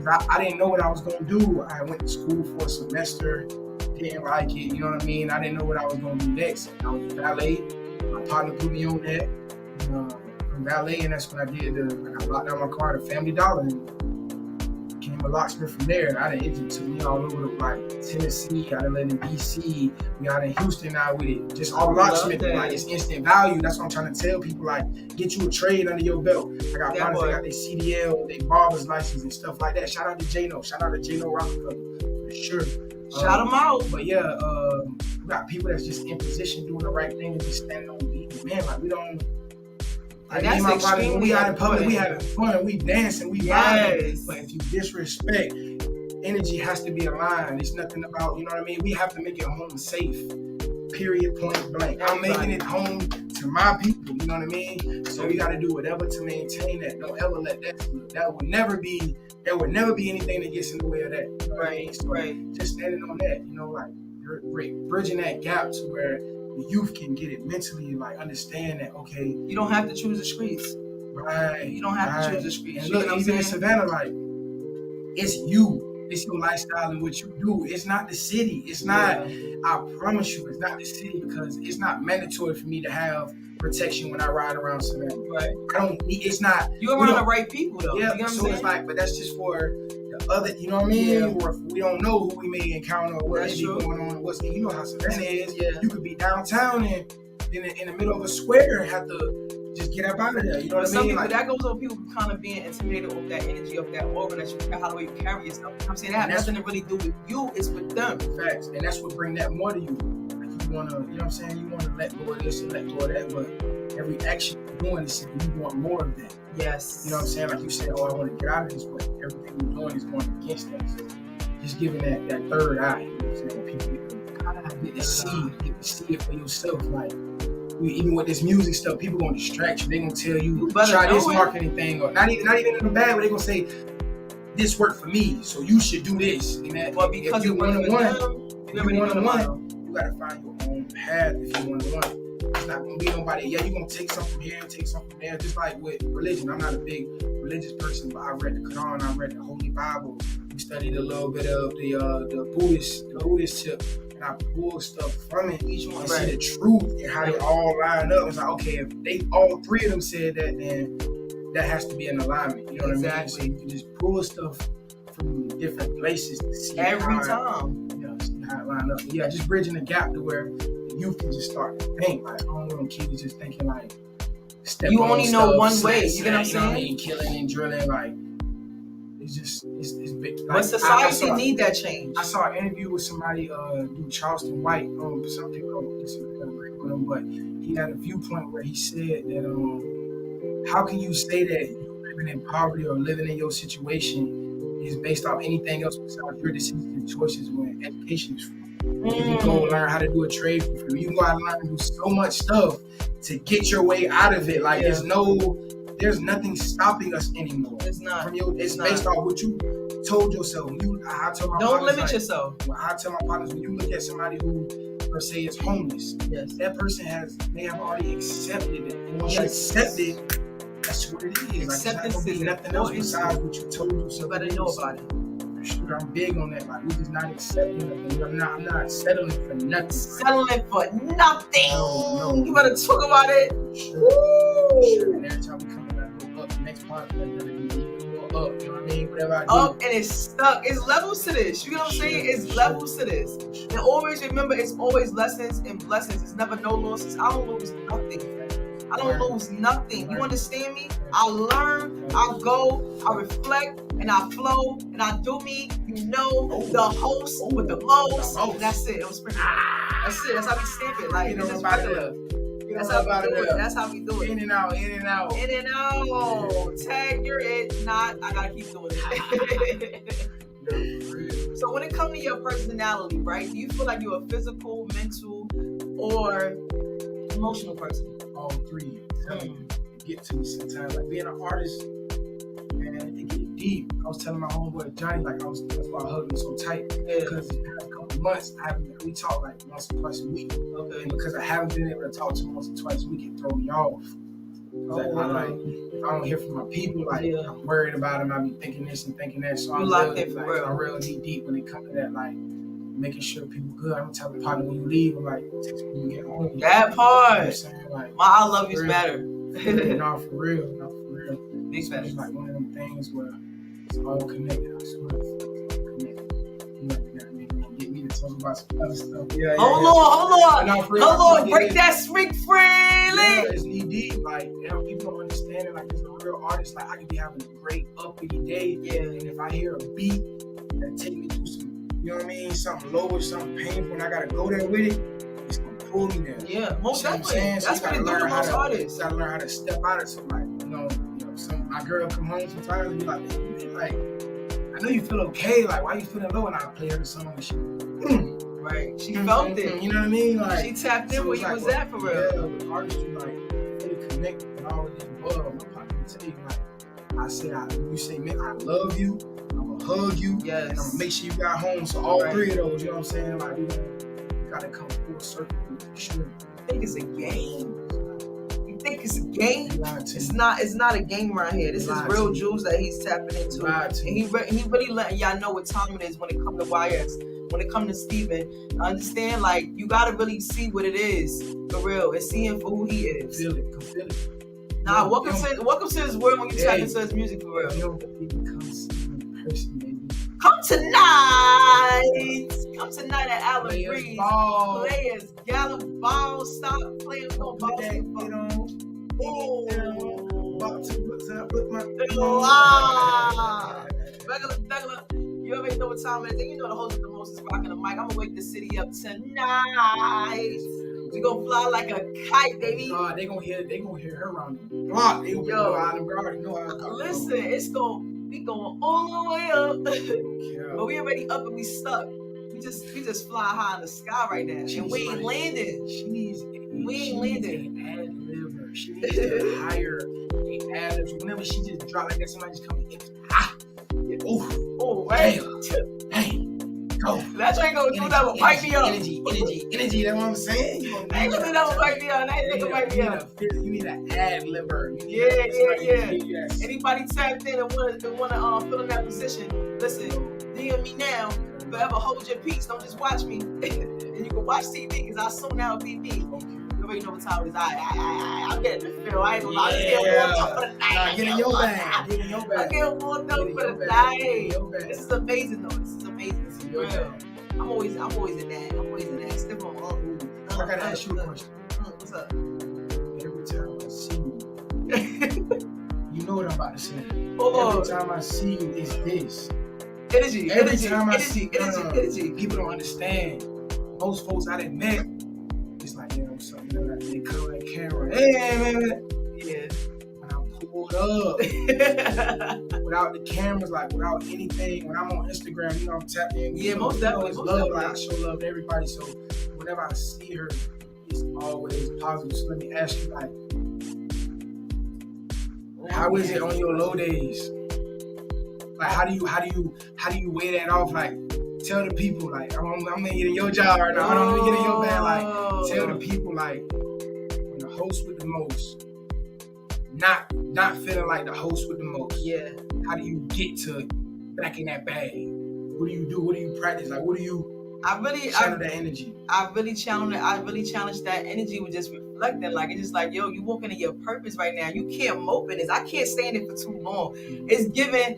I didn't know what I was gonna do. I went to school for a semester, didn't like it. You know what I mean? I didn't know what I was gonna do next. I was valet. My partner put me on that. From valet, and that's when I did I locked down my car at Family Dollar and became a locksmith from there. It just took me all over like Tennessee. I done lived in DC. We out in Houston now with it. Just all locksmith. Like, it's instant value. That's what I'm trying to tell people. Like, get you a trade under your belt. I got partners that got their CDL, their barber's license and stuff like that. Shout out to Jano. Shout out to Jano Rockefeller for sure. Shout them out. But yeah, we got people that's just in position doing the right thing and just standing on beat. Man, like, we don't. Like, and that's extremely when we out in public, we having fun, we dancing, we vibing. But if you disrespect, energy has to be aligned. It's nothing about, you know what I mean? We have to make it home safe. Period, point blank. I'm making it home to my people, you know what I mean? So we gotta do whatever to maintain that. Don't ever let that slip. There would never be anything that gets in the way of that. You know what I mean? So just standing on that, you know, like bridging that gap to where the youth can get it mentally, like understand that, okay, you don't have to choose the streets. Right. You don't have to choose the streets. And look, even in Savannah, like, it's you. It's your lifestyle and what you do. It's not the city. It's not. I promise you, it's not the city because it's not mandatory for me to have protection when I ride around Savannah. Right. I don't need. It's not. You around the right people though. Yeah. You know what I'm So saying? it's like, but that's just for the other. You know what I mean? Yeah. Or if we don't know who we may encounter or what That's may be true. going on. What's you know how Savannah is. Yeah. You could be downtown and in the middle of a square and have to just get up out of there. You know what I Some mean? people, Like, that goes on people kind of being intimidated with that energy of that aura that you how the way you carry yourself. You know what I'm saying? That has nothing to really do with you, it's with them. facts. And that's what bring that more to you. Like you wanna, you know what I'm saying? You wanna let go of this and let go of that, but every action you're doing is saying you want more of that. Yes. You know what I'm saying? Like you said, oh, I want to get out of this, but everything you're doing is going against that. So just giving that third eye, you know what I'm saying? When people get to see it for yourself. Like, even with this music stuff, people gonna distract you. They gonna tell you try this marketing thing, or not even in the bad, but they gonna say this worked for me, so you should do this. And that, but because you one on one, you gotta find your own path. If you one, it's not gonna be nobody. Yeah, you gonna take something from here, take something from there. Just like with religion, I'm not a big religious person, but I read the Quran, I read the Holy Bible. We studied a little bit of the Buddhist tip. And I pull stuff from it, each one see the truth and how they all line up. It's like, okay, if they all three of them said that, then that has to be in alignment. You know what I mean? So you can just pull stuff from different places to see every how time. See how it line up. But yeah, just bridging the gap to where the youth can just start to think. Like, I don't want them kids just thinking like, you only know one way. You get what I'm saying? You know what I mean? Killing and drilling, like. It's big. Like, but society need that change. I saw an interview with somebody, dude Charleston White. Some people don't agree with him, but he had a viewpoint where he said that how can you say that you living in poverty or living in your situation is based off anything else besides your decisions and choices when education is free. You can go learn how to do a trade for free. You can go out and learn to do so much stuff to get your way out of it. Like there's nothing stopping us anymore. It's not. It's based off what you told yourself. I tell my don't limit yourself. I tell my partners, when you look at somebody who, per se, is homeless, that person may have already accepted it. And when you accept it, that's what it is. Acceptance like, is nothing else besides what you told yourself. You better know about it. For sure, I'm big on that. Like, we just not accepting nothing. I'm not settling for nothing. Settling for nothing. No. You better talk about it. Sure. And every time we come back, up, the next part, up, you know what I mean? Whatever I do. Up and it's stuck. It's levels to this. You know what I'm saying? It's levels to this. And always remember, it's always lessons and blessings. It's never no losses. I don't lose nothing. I don't lose nothing. You understand me? I learn, I go, I reflect, and I flow, and I do me. You know, the host with the most. And that's it. That's it. That's how we stamp it. Like, it's just regular. That's how we do it. That's how we do it. In and out. Tag, you're it. Not, I gotta keep doing it. So when it comes to your personality, right? Do you feel like you're a physical, mental, or emotional person? All three. Get to me sometimes. Like being an artist, man, it get deep. I was telling my homeboy Johnny, like that's why I hugged him so tight. Because the past couple months, we talk like once or twice a week. Okay. And because I haven't been able to talk to him once or twice a week, it throw me off. If I don't hear from my people, I'm worried about them. I be thinking this and thinking that. So I'm real deep when it comes to that, like making sure people good. I'm the type of partner when you leave, I'm like, text me when you get home. That part. You know what I'm saying? Like, my I love you's better. No, for real. Big so it's like one of them things where it's all connected. I swear it's all connected. You know, get me to talk about some other stuff. Hold on. Break that speak freely. Yeah, it's knee deep. Like, people don't understand it. Like, as a real artist, like, I could be having a great uppity day. Yeah. And if I hear a beat that take me through some, you know what I mean, something low or something painful, and I gotta go there with it, it's gonna pull me there. Yeah, most definitely. That's what it do to most artists. You gotta learn how to step out of it. So, like, my girl come home sometimes and be like, I know you feel okay. Like, why you feeling low? And I play her the song and she, right? She felt it. You know what I mean? Like, she tapped in where you was at for real. Yeah, with artists, you like really connect with all of this above. My partner can tell you, like, I said, you say, man, I love you. I'm gonna hug you. Yes. And I'm gonna make sure you got home. So all three of those, you know what I'm saying? Like, we gotta come full circle for sure. You think it's a game? You think think it's a game. Lied to It's you. not. It's not a game around here. This is Lied real to you. jewels that he's tapping into, Lied to and you. he really letting y'all know what time it is when it comes to YS. When it comes to Steven, understand, like, you gotta really see what it is for real and see him for who he is. Feel it. Come feel it. Nah, welcome to his world when you tap into his music for real. Yo, he becomes a person, baby. Come tonight. Come tonight at Allen Players Breeze. ball. Players, Gallup ball. Stop playing with no Put that ball. shit on. Oh. About to put my. Wow. Regular. You already know what time it is. And you know the host of the most is rocking the mic. I'm gonna wake the city up tonight. We gonna fly like a kite, baby. God, they gonna hear her around the block. They gonna be Island Guard. You know how I come. Listen, we going all the way up. Yeah. But we already up and we stuck. We just fly high in the sky right now. And we ain't landed. She needs We ain't landed. an ad libber. She needs to hire a ad libber. Whenever she just drop like that, somebody just come in. Oh, right. Hey, go. That ain't gonna do that, but pipe me up. Energy. That's what I'm saying. You They ain't gonna do that, but pipe me up. They ain't gonna pipe me up. You need an ad libber. Yeah. Anybody tapped in and wanna fill in that position, listen, DM me now. Forever hold your peace. Don't just watch me. And you can watch TV because I soon out be me. You already know what time it is. I'm getting the feel. I ain't gonna lie. Just get warmed up for the night. Nah, get in your bag. I get warmed up for the night. This is amazing though. This is amazing. This is real. I'm always in that. Step on. I gotta ask you a question. What's up? Every time I see you, you know what I'm about to say. Oh, Every time I see you, it's this. energy. Every time I see Energy. people don't understand. Most folks I done met, it's like, you know, something like they come on camera. Hey, man. Yeah. When I pulled up, without the cameras, like without anything, when I'm on Instagram, you know, I'm tapped in. Yeah, most definitely. It's love. Like, I show love to everybody. So whenever I see her, it's always positive. So let me ask you, like, how is it on your low days? Like, how do you weigh that off? Like, tell the people, like, I'm gonna get in your job right now. I'm gonna get in your bag. Like, tell the people, like, when the host with the most, not feeling like the host with the most. Yeah. How do you get to back in that bag? What do you do? What do you practice? Like, what do you channel that energy? I really challenge that energy with just reflecting. Like, it's just like, yo, you walking in your purpose right now. You can't mope in this. I can't stay in it for too long. It's given.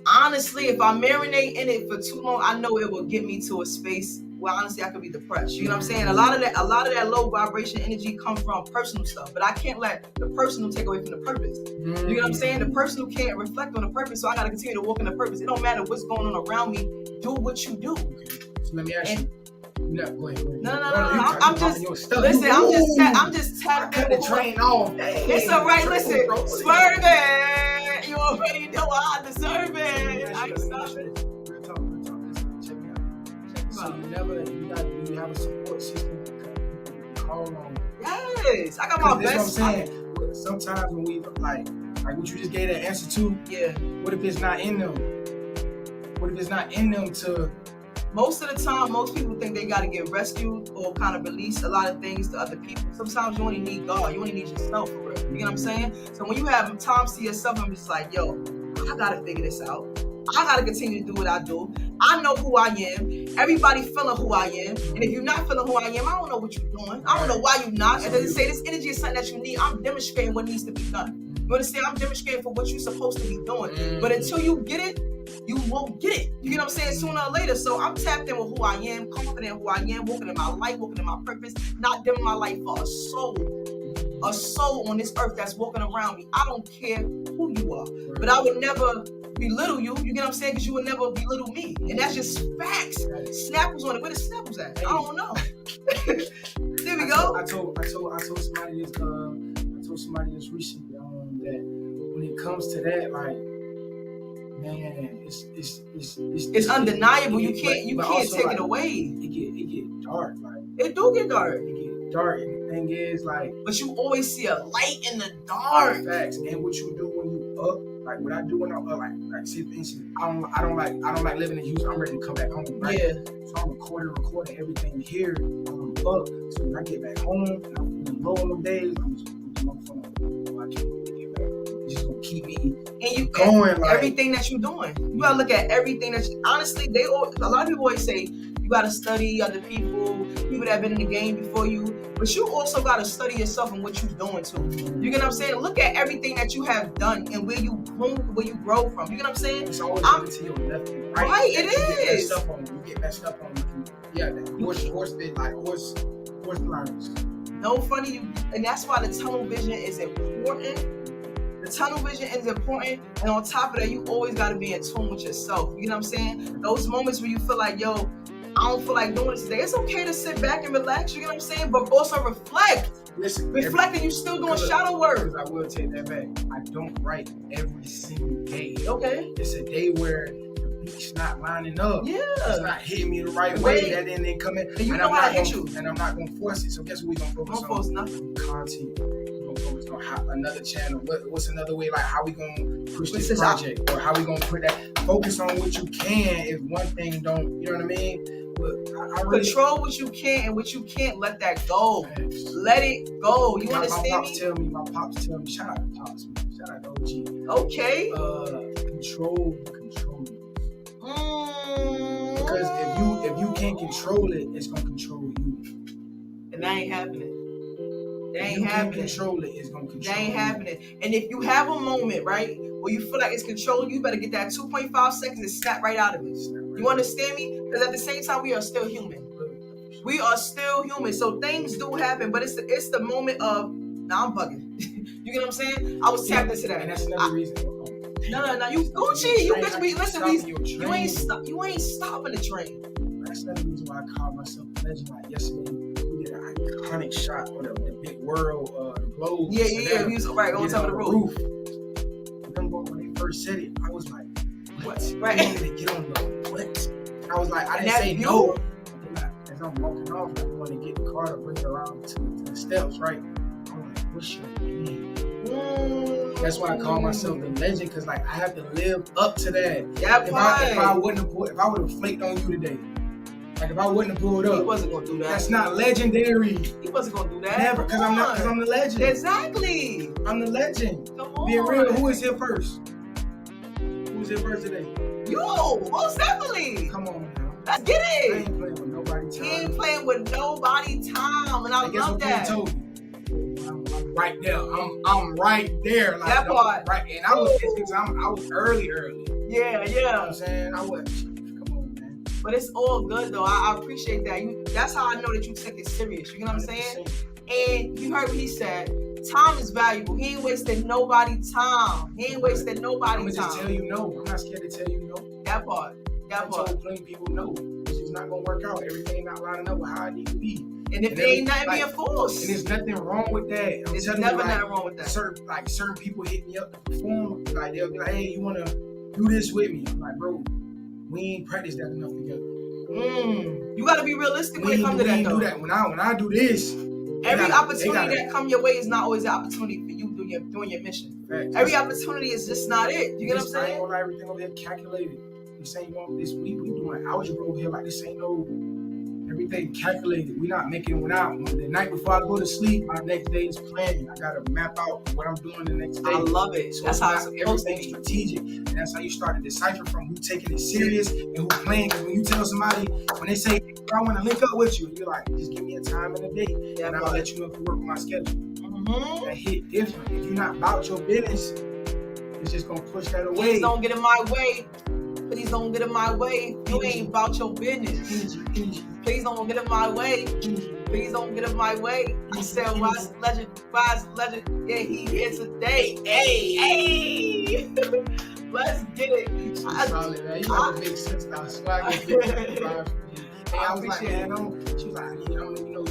Honestly, if I marinate in it for too long, I know it will get me to a space where honestly I could be depressed. You know what I'm saying? A lot of that low vibration energy comes from personal stuff, but I can't let the personal take away from the purpose. You know what I'm saying? The personal can't reflect on the purpose, so I gotta continue to walk in the purpose. It don't matter what's going on around me. Do what you do. Okay. So let me ask you. No, go ahead. No. I'm just Listen, I'm just tapping. Cut the train off. It's all right. Listen, swerving. You already know I deserve it. I ain't stopping. Real talk. Listen, check me out. So you have a support system you call on. Yes, I got my That's best. what I'm saying. Sometimes when we like what you just gave that answer to. Yeah. What if it's not in them? What if it's not in them to? Most of the time, most people think they got to get rescued or kind of release a lot of things to other people. Sometimes you only need God. You only need yourself for real. You know what I'm saying? So when you have times to yourself, I'm just like, yo, I got to figure this out. I got to continue to do what I do. I know who I am. Everybody feeling who I am. And if you're not feeling who I am, I don't know what you're doing. I don't know why you're not. And then say this energy is something that you need. I'm demonstrating what needs to be done. You understand? I'm demonstrating for what you're supposed to be doing. But until you get it, you won't get it. You know what I'm saying? Sooner or later. So I'm tapped in with who I am, confident in who I am, walking in my life, walking in my purpose, not dimming my life for a soul on this earth that's walking around me. I don't care who you are, but I would never belittle you. You get what I'm saying? Because you would never belittle me, and that's just facts. Snapples on it. Where the Snapples at? I don't know. There we go. I told somebody this. I told somebody this recently that when it comes to that, like, man, it's undeniable. You can't take it away. It get dark. Like, it do get dark. It get dark, and the thing is, like, but you always see a light in the dark. Facts. And what you do when you up, like what I do when I'm up, like say for instance, I don't like living in Houston. I'm ready to come back home, right? Yeah. So I'm recording everything here. I'm up. So when I get back home, and I'm low on them days, I'm just put my phone I can't wait to get back. It's just gonna keep me And you going. Like, everything that you're doing, you gotta look at everything that. Honestly, a lot of people always say you gotta study other people that have been in the game before you, but you also gotta study yourself and what you're doing too. You get what I'm saying? Look at everything that you have done and where you grow from. You get what I'm saying? it's always looking to your left and right. Right, it You is. get messed up on. Yeah, that horse blinders. No funny, and that's why the tunnel vision is important. The tunnel vision is important, and on top of that, you always got to be in tune with yourself. You know what I'm saying? Those moments where you feel like, yo, I don't feel like doing this today. It's okay to sit back and relax. You know what I'm saying? But also reflect. Listen, reflecting, you still doing shadow work. Because I will take that back. I don't write every single day. Okay. It's a day where the beat's not lining up. Yeah. It's not hitting me the right way. That then come in. And you know how to hit you. And I'm not gonna force it. So guess what we gonna focus on? Don't force nothing. Content. Focus on another channel. What's another way? Like how we gonna push this project, or how we gonna put that? Focus on what you can. If one thing don't, you know what I mean? But I really control what you can and what you can't. Let that go. Let it go. You understand me? My pops tell me. Shout out to pops, man. Shout out to OG. Okay. Control. Because if you can't control it, it's gonna control you. And that ain't happening. That ain't happening. Can't control it, it's gonna control you. That ain't happening. And if you have a moment, right, where you feel like it's controlling you, better get that 2.5 seconds and snap right out of it. You understand me? Because at the same time, we are still human. We are still human. So things do happen, but it's the moment of, nah, I'm bugging. You get what I'm saying? I was tapped into that. And that's another reason. No, you Gucci. You ain't stopping the train. That's another reason why I call myself a legend. Like yesterday, we did an iconic shot on the big world, the globe. Yeah. We was right on top of the roof. Remember when they first said it, I was like, what? Right. I wanted to get on the what? I was like, I didn't say no. As I'm walking off, I'm going to get the car to bring it around to the steps, right? I'm like, what's your name? That's why I call myself the legend, because like I have to live up to that. Yeah, if I would have flaked on you today, like if I wouldn't have pulled up, he wasn't gonna do that. That's not legendary. He wasn't gonna do that. Never, because I'm the legend. Exactly. I'm the legend. Come on. Being real, who is here first? Who's here first today? You, most definitely. Come on now. Let's get it. I ain't playing with nobody time. He ain't playing with nobody time, and I love that. Told me. I'm right there. I'm right there. Like, that part. Right, and I was early. Yeah. You know what I'm saying? I was. Come on, man. But it's all good though. I appreciate that. That's how I know that you take it serious. You know what I'm saying? And you heard what he said. Time is valuable. He ain't wasting nobody time. I'm gonna just tell you no. I'm not scared to tell you no. That part. I told plenty of people no. It's just not gonna work out. Everything not lining up with how I need to be. And if there ain't nothing being forced. And there's nothing wrong with that. There's never nothing wrong with that. Certain people hit me up to perform. Like they'll be like, hey, you wanna do this with me? I'm like, bro, we ain't practiced that enough together. You gotta be realistic when it comes to that though. Do that. When I do this, every opportunity that come your way is not always an opportunity for you doing your mission. Facts. Every opportunity is just not it. You get what I'm saying? I ain't gonna lie, everything over here calculated. This ain't this week we doing algebra over here like this ain't no everything calculated. We not making it out. The night before I go to sleep, my next day is planning. I gotta map out what I'm doing the next day. I love it. So that's how it's supposed to be. Strategic, and that's how you start to decipher from who taking it serious and who playing. Because when you tell somebody, when they say, I want to link up with you, you're like, just give me a time and a date, and I'll let you know if you work with my schedule. That hit different. If you're not about your business, it's just gonna push that away. Please don't get in my way. Please don't get in my way. You ain't about your business. Please don't get in my way. Please don't get in my way. I said, wise legend. Yeah, he here today. Hey. Let's get it. Solid, man. You got a big sister. I swear I get big vibes from you. And I was like, man, she was like, you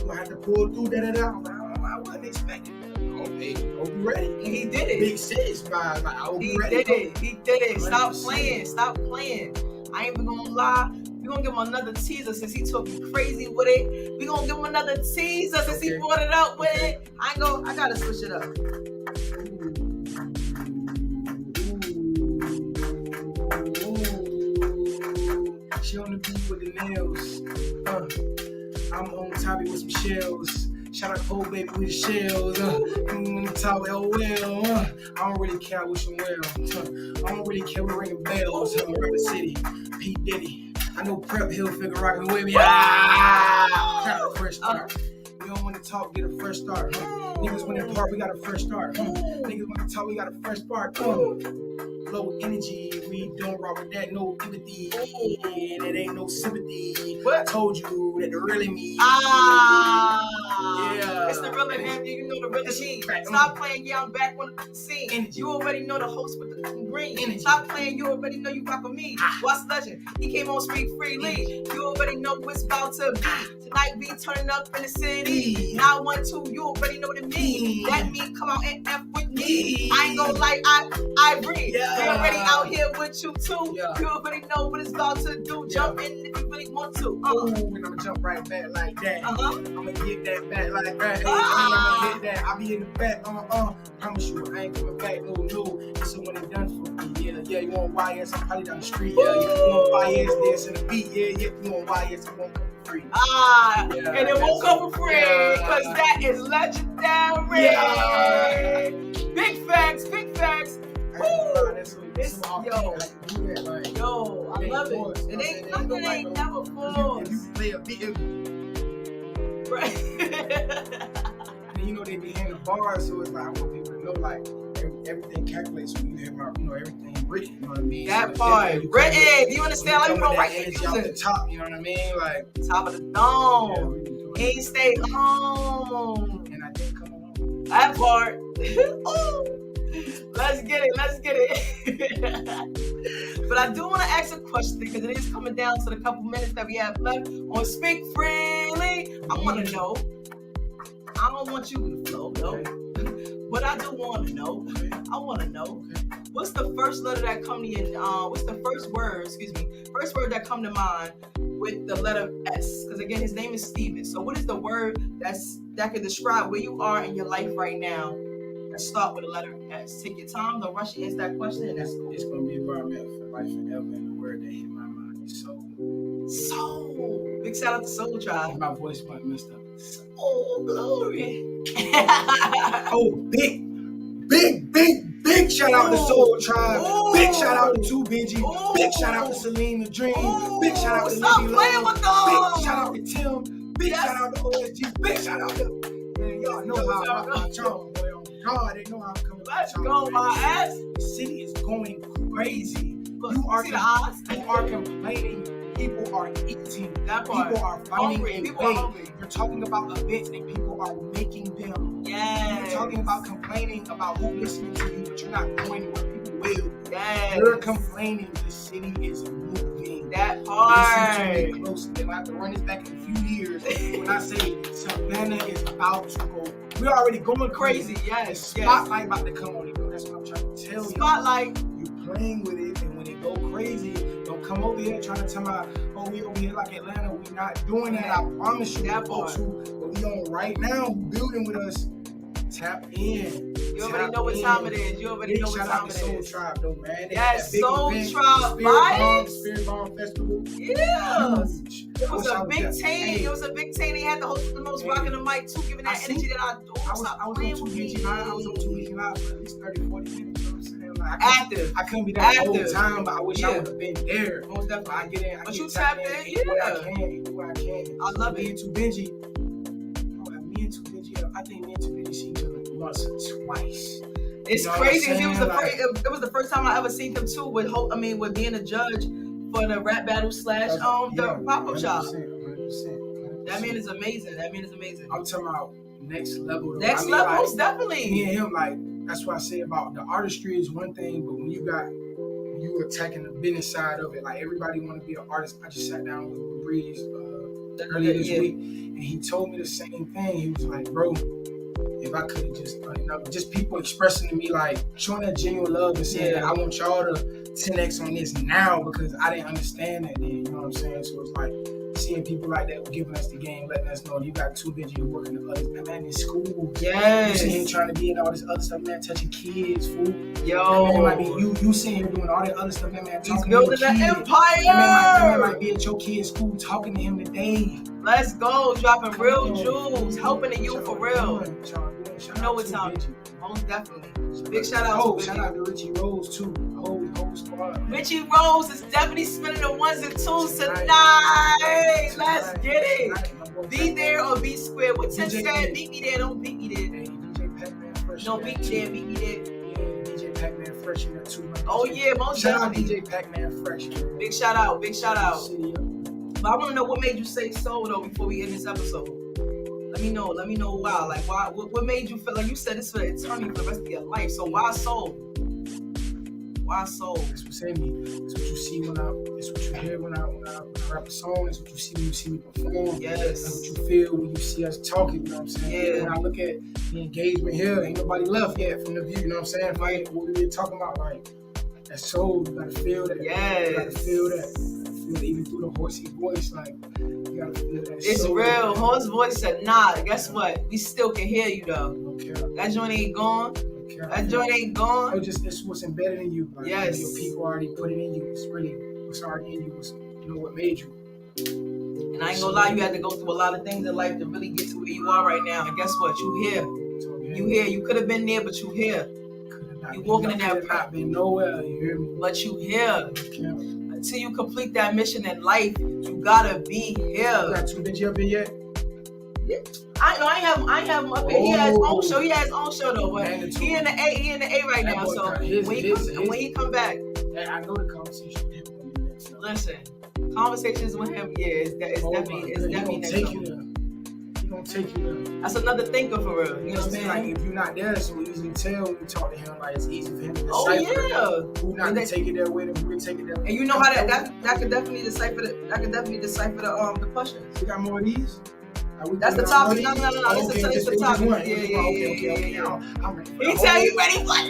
gonna have to pull through that. I was like, I wasn't expecting. Okay, I'll be ready. And he did it. Big sis vibes. Like, I'll be ready. He did it. Stop playing. I ain't even gonna lie. We're gonna give him another teaser since he talking crazy with it. We're gonna give him another teaser since he brought it up with it. I gotta switch it up. She on the beat with the nails. I'm on topic with some shells. Shout out to Cole Baby with the shells. When the top LOL. I don't really care, I wish him well. I don't really care, we ringing bells. Around the city, P. Diddy. I know Prep Hill figure rockin' with me. Got a fresh start. We don't want to talk, get a fresh start. Niggas want to part, we got a fresh start. Niggas want to talk, we got a fresh start. Low energy, we don't rock with that, no empathy. It ain't no sympathy. But I told you that the really me. Yeah. It's the real him, you know the real she. Stop playing, yeah, I'm back on the scene. Energy. You already know the host with the green. Energy. Stop playing, you already know you rock with me. What's legend? He came on Speak Freely. You already know what's about to be. Tonight we turning up in the city. 912, you already know what it means. That mean come out and F with me. I ain't gonna lie, I breathe. Yeah. We already out here with you too. Yeah. You already know what it's about to do. Jump in if you really want to. And I'ma jump right back like that. I'ma get that back like that. I'ma hit that. I'll be in the back. Promise you, I ain't coming back. No. It's when it's done for me. Yeah. You want YS? I'm probably down the street. Yeah. You want YS? Dance in the beat. Yeah. You want YS? It won't come for free. And it won't come for free because that is legendary. Yeah. Big facts. Yo, I love it. It ain't nothing, ain't never forced. If you play a beat, Right. and you know they be in the bars, so it's like I want people to know like everything calculates when you have my, everything written. You know what I mean? That so part written. Do you understand? Like you don't write energy off the top. You know what I mean? Like top of the dome. He ain't stay home. And I didn't come home. That part. Let's get it. But I do want to ask a question because it is coming down to the couple minutes that we have left on Speak Freely. I want to know. I don't want you to flow, no. But I do want to know. I want to know. What's the first letter that come to you? What's the first word? First word that come to mind with the letter S? Because again, his name is Steven. So what is the word that can describe where you are in your life right now? Let's start with the letter S. Take your time, don't rush and answer that question, and that's cool. It's gonna be environmental for life forever, and the word that hit my mind is soul. Soul. Big shout out to Soul Tribe. My voice went messed up. Oh, glory. Big shout out to Soul Tribe. Ooh. Big shout out to Too Benji. Ooh. Big shout out to Selena Dream. Ooh. Big shout out to Stop Libby playing Love. with those. Big shout out to Tim. Big shout out to OSG. Big shout out to y'all know how I rock y'all, boy. God, they know how I'm coming. Let's go, my ass. The city is going crazy. Look, You are see the odds? complaining. People are eating. That part. People are fighting Hungry. and People are hungry. You're talking about events and people are making them. Yes. You're talking about complaining about who listening to you, but you're not going where people will. Yes. You're complaining. The city is moving. That part. Listen to me closely. And I have to run this back in a few years. When I say Savannah is about to go, we're already going crazy. Yes. The spotlight about to come on you. That's what I'm trying to tell you. Spotlight. You playing with it, and when it go crazy, don't come over here trying to tell me, oh, we over here like Atlanta. We not doing that. I promise you, that folks who we on right now, who building with us. Tap in. You already know what time it is. You already know what time it is. Soul Tribe, though, man. Yes, Soul Tribe vibes. Spirit Bomb Festival. Yeah. Huge. It was a big team. It was a big team. They had the host with the most rocking the mic too, giving that energy that I do. I was on 2 weeks live. I was on 2 weeks live for at least 30, 40 minutes. You know what I'm saying? Like, Active. I couldn't be there the whole time, but I wish I would have been there. Most definitely. I get in. I But get you tapped tapped in. in, What I can. What I can. I love Me it. and Too Benji. Me and Too Benji. I think me and Too Benji see each other once or twice. It's crazy. It was the first time I ever seen him too with being a judge for the rap battle / the pop-up shop. 100%. That man is amazing. I'm talking about next level. Though. Next level, like, most definitely. Me and him, like, that's what I say about the artistry is one thing, but when you attacking the business side of it, like everybody want to be an artist. I just sat down with Breeze earlier this week, and he told me the same thing. He was like, bro, if I could have just people expressing to me, like, showing that genuine love and saying that I want y'all to 10x on this now because I didn't understand that then, you know what I'm saying? So it's like, seeing people like that giving us the game, letting us know you got too busy to work in the others. Man, in school. Yes. You see him trying to be in all this other stuff, man, touching kids, fool. Yo. That man might be, you seeing him doing all that other stuff, that man He's talking building to an your kid. empire. That man might be at your kid's school talking to him today. Let's go, dropping real jewels, helping the youth for real. You know what time? Most definitely. Big shout out to shout out to Richie Rose too. Whole squad. Richie Rose is definitely spinning the ones and twos tonight. Let's get it. Be there or be square. What Tim said, meet me there, don't beat me there. Hey, DJ Pac-Man Fresh. No, beat me there, beat me there. Yeah, DJ Pac-Man Fresh in there too. Oh yeah, most shout out definitely. DJ Pac-Man Fresh. Big shout out, big shout out. But I want to know what made you say soul though before we end this episode. Let me know why. Like why? What made you feel like you said this for eternity for the rest of your life? So why soul? Why soul? That's what's in me. It's what you see when it's what you hear when I rap a song. It's what you see when you see me perform. Yes. That's what you feel when you see us talking. You know what I'm saying? Yeah. When I look at the engagement here, ain't nobody left yet from the view. You know what I'm saying? Like what we been talking about, like that soul. You gotta feel that. Yes. You gotta feel that. Feel that even through the horsey voice, like you gotta feel that. It's soul. real. Horse voice said, nah. Guess what? We still can hear you though. Okay. That joint ain't gone. That joint ain't gone. It's what's embedded in you. Like, yes. Your people already put it in you. It's really what's already in you. What made you. And I ain't gonna lie, you had to go through a lot of things in life to really get to where you are right now. And guess what? You here. You here. You could have been there, but you here. You walking in that not been nowhere. You hear me? But you here. Until you complete that mission in life, you gotta be here. You got too busy up here yet? Yeah. I ain't have him up here. He has his own show. He has his own show though. But he in the A right now. So when he come back, I know the conversation with him will be next. Listen, conversations with him, yeah, it's definitely next. He gonna take you there. That's another thinker for real. You know what I'm saying? Like if you're not there, so we usually tell when we talk to him, like it's easy for him to decipher. Oh yeah. Who not to take it there with him? Who can take it there? And you know how that could definitely decipher the questions. We got more of these. That's the topic. No. It's the topic. Yeah. I'm ready. He tell you ready for it.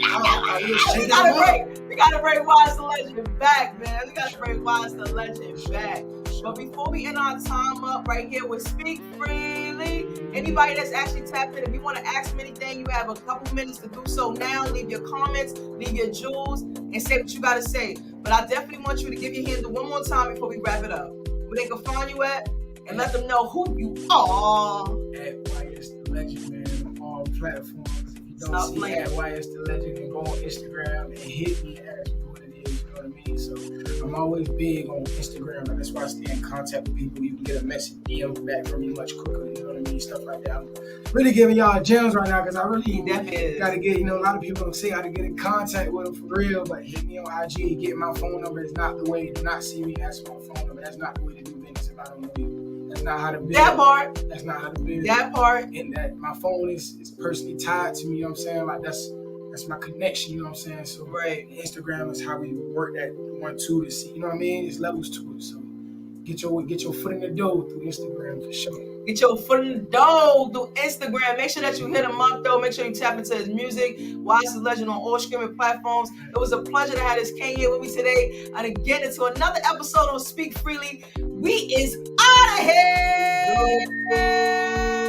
We gotta bring Wise the Legend back, man. We gotta bring Wise the Legend back. But before we end our time up right here with Speak Freely, anybody that's actually tapped in, if you want to ask me anything, you have a couple minutes to do so now. Leave your comments, leave your jewels, and say what you gotta say. But I definitely want you to give your handle one more time before we wrap it up. Where they can find you at, and let them know who you are. At YS the Legend, man, on all platforms. If you don't Stop see playing. at YS the Legend, then go on Instagram and hit me and ask me what it is. You know what I mean? So I'm always big on Instagram. Like, that's why I stay in contact with people. You can get a message, DM back from me much quicker. You know what I mean? Stuff like that. I'm really giving y'all gems right now because I really gotta get. You know, a lot of people don't say how to get in contact with them for real, but hit me on IG, get my phone number. Is not the way. Do not see me ask my phone number. That's not the way to do business if I don't know you. That's not how to build. That part. That's not how to build. That part. And that my phone is personally tied to me, you know what I'm saying? Like that's my connection, you know what I'm saying? So right. Instagram is how we work that 1-2 to see, you know what I mean? There's levels to it. So get your foot in the door through Instagram for sure. Get your foot in the door through Instagram. Make sure that you hit him up though. Make sure you tap into his music. Wise the Legend on all streaming platforms. It was a pleasure to have this King here with me today. And again, into another episode on Speak Freely. We is out of here.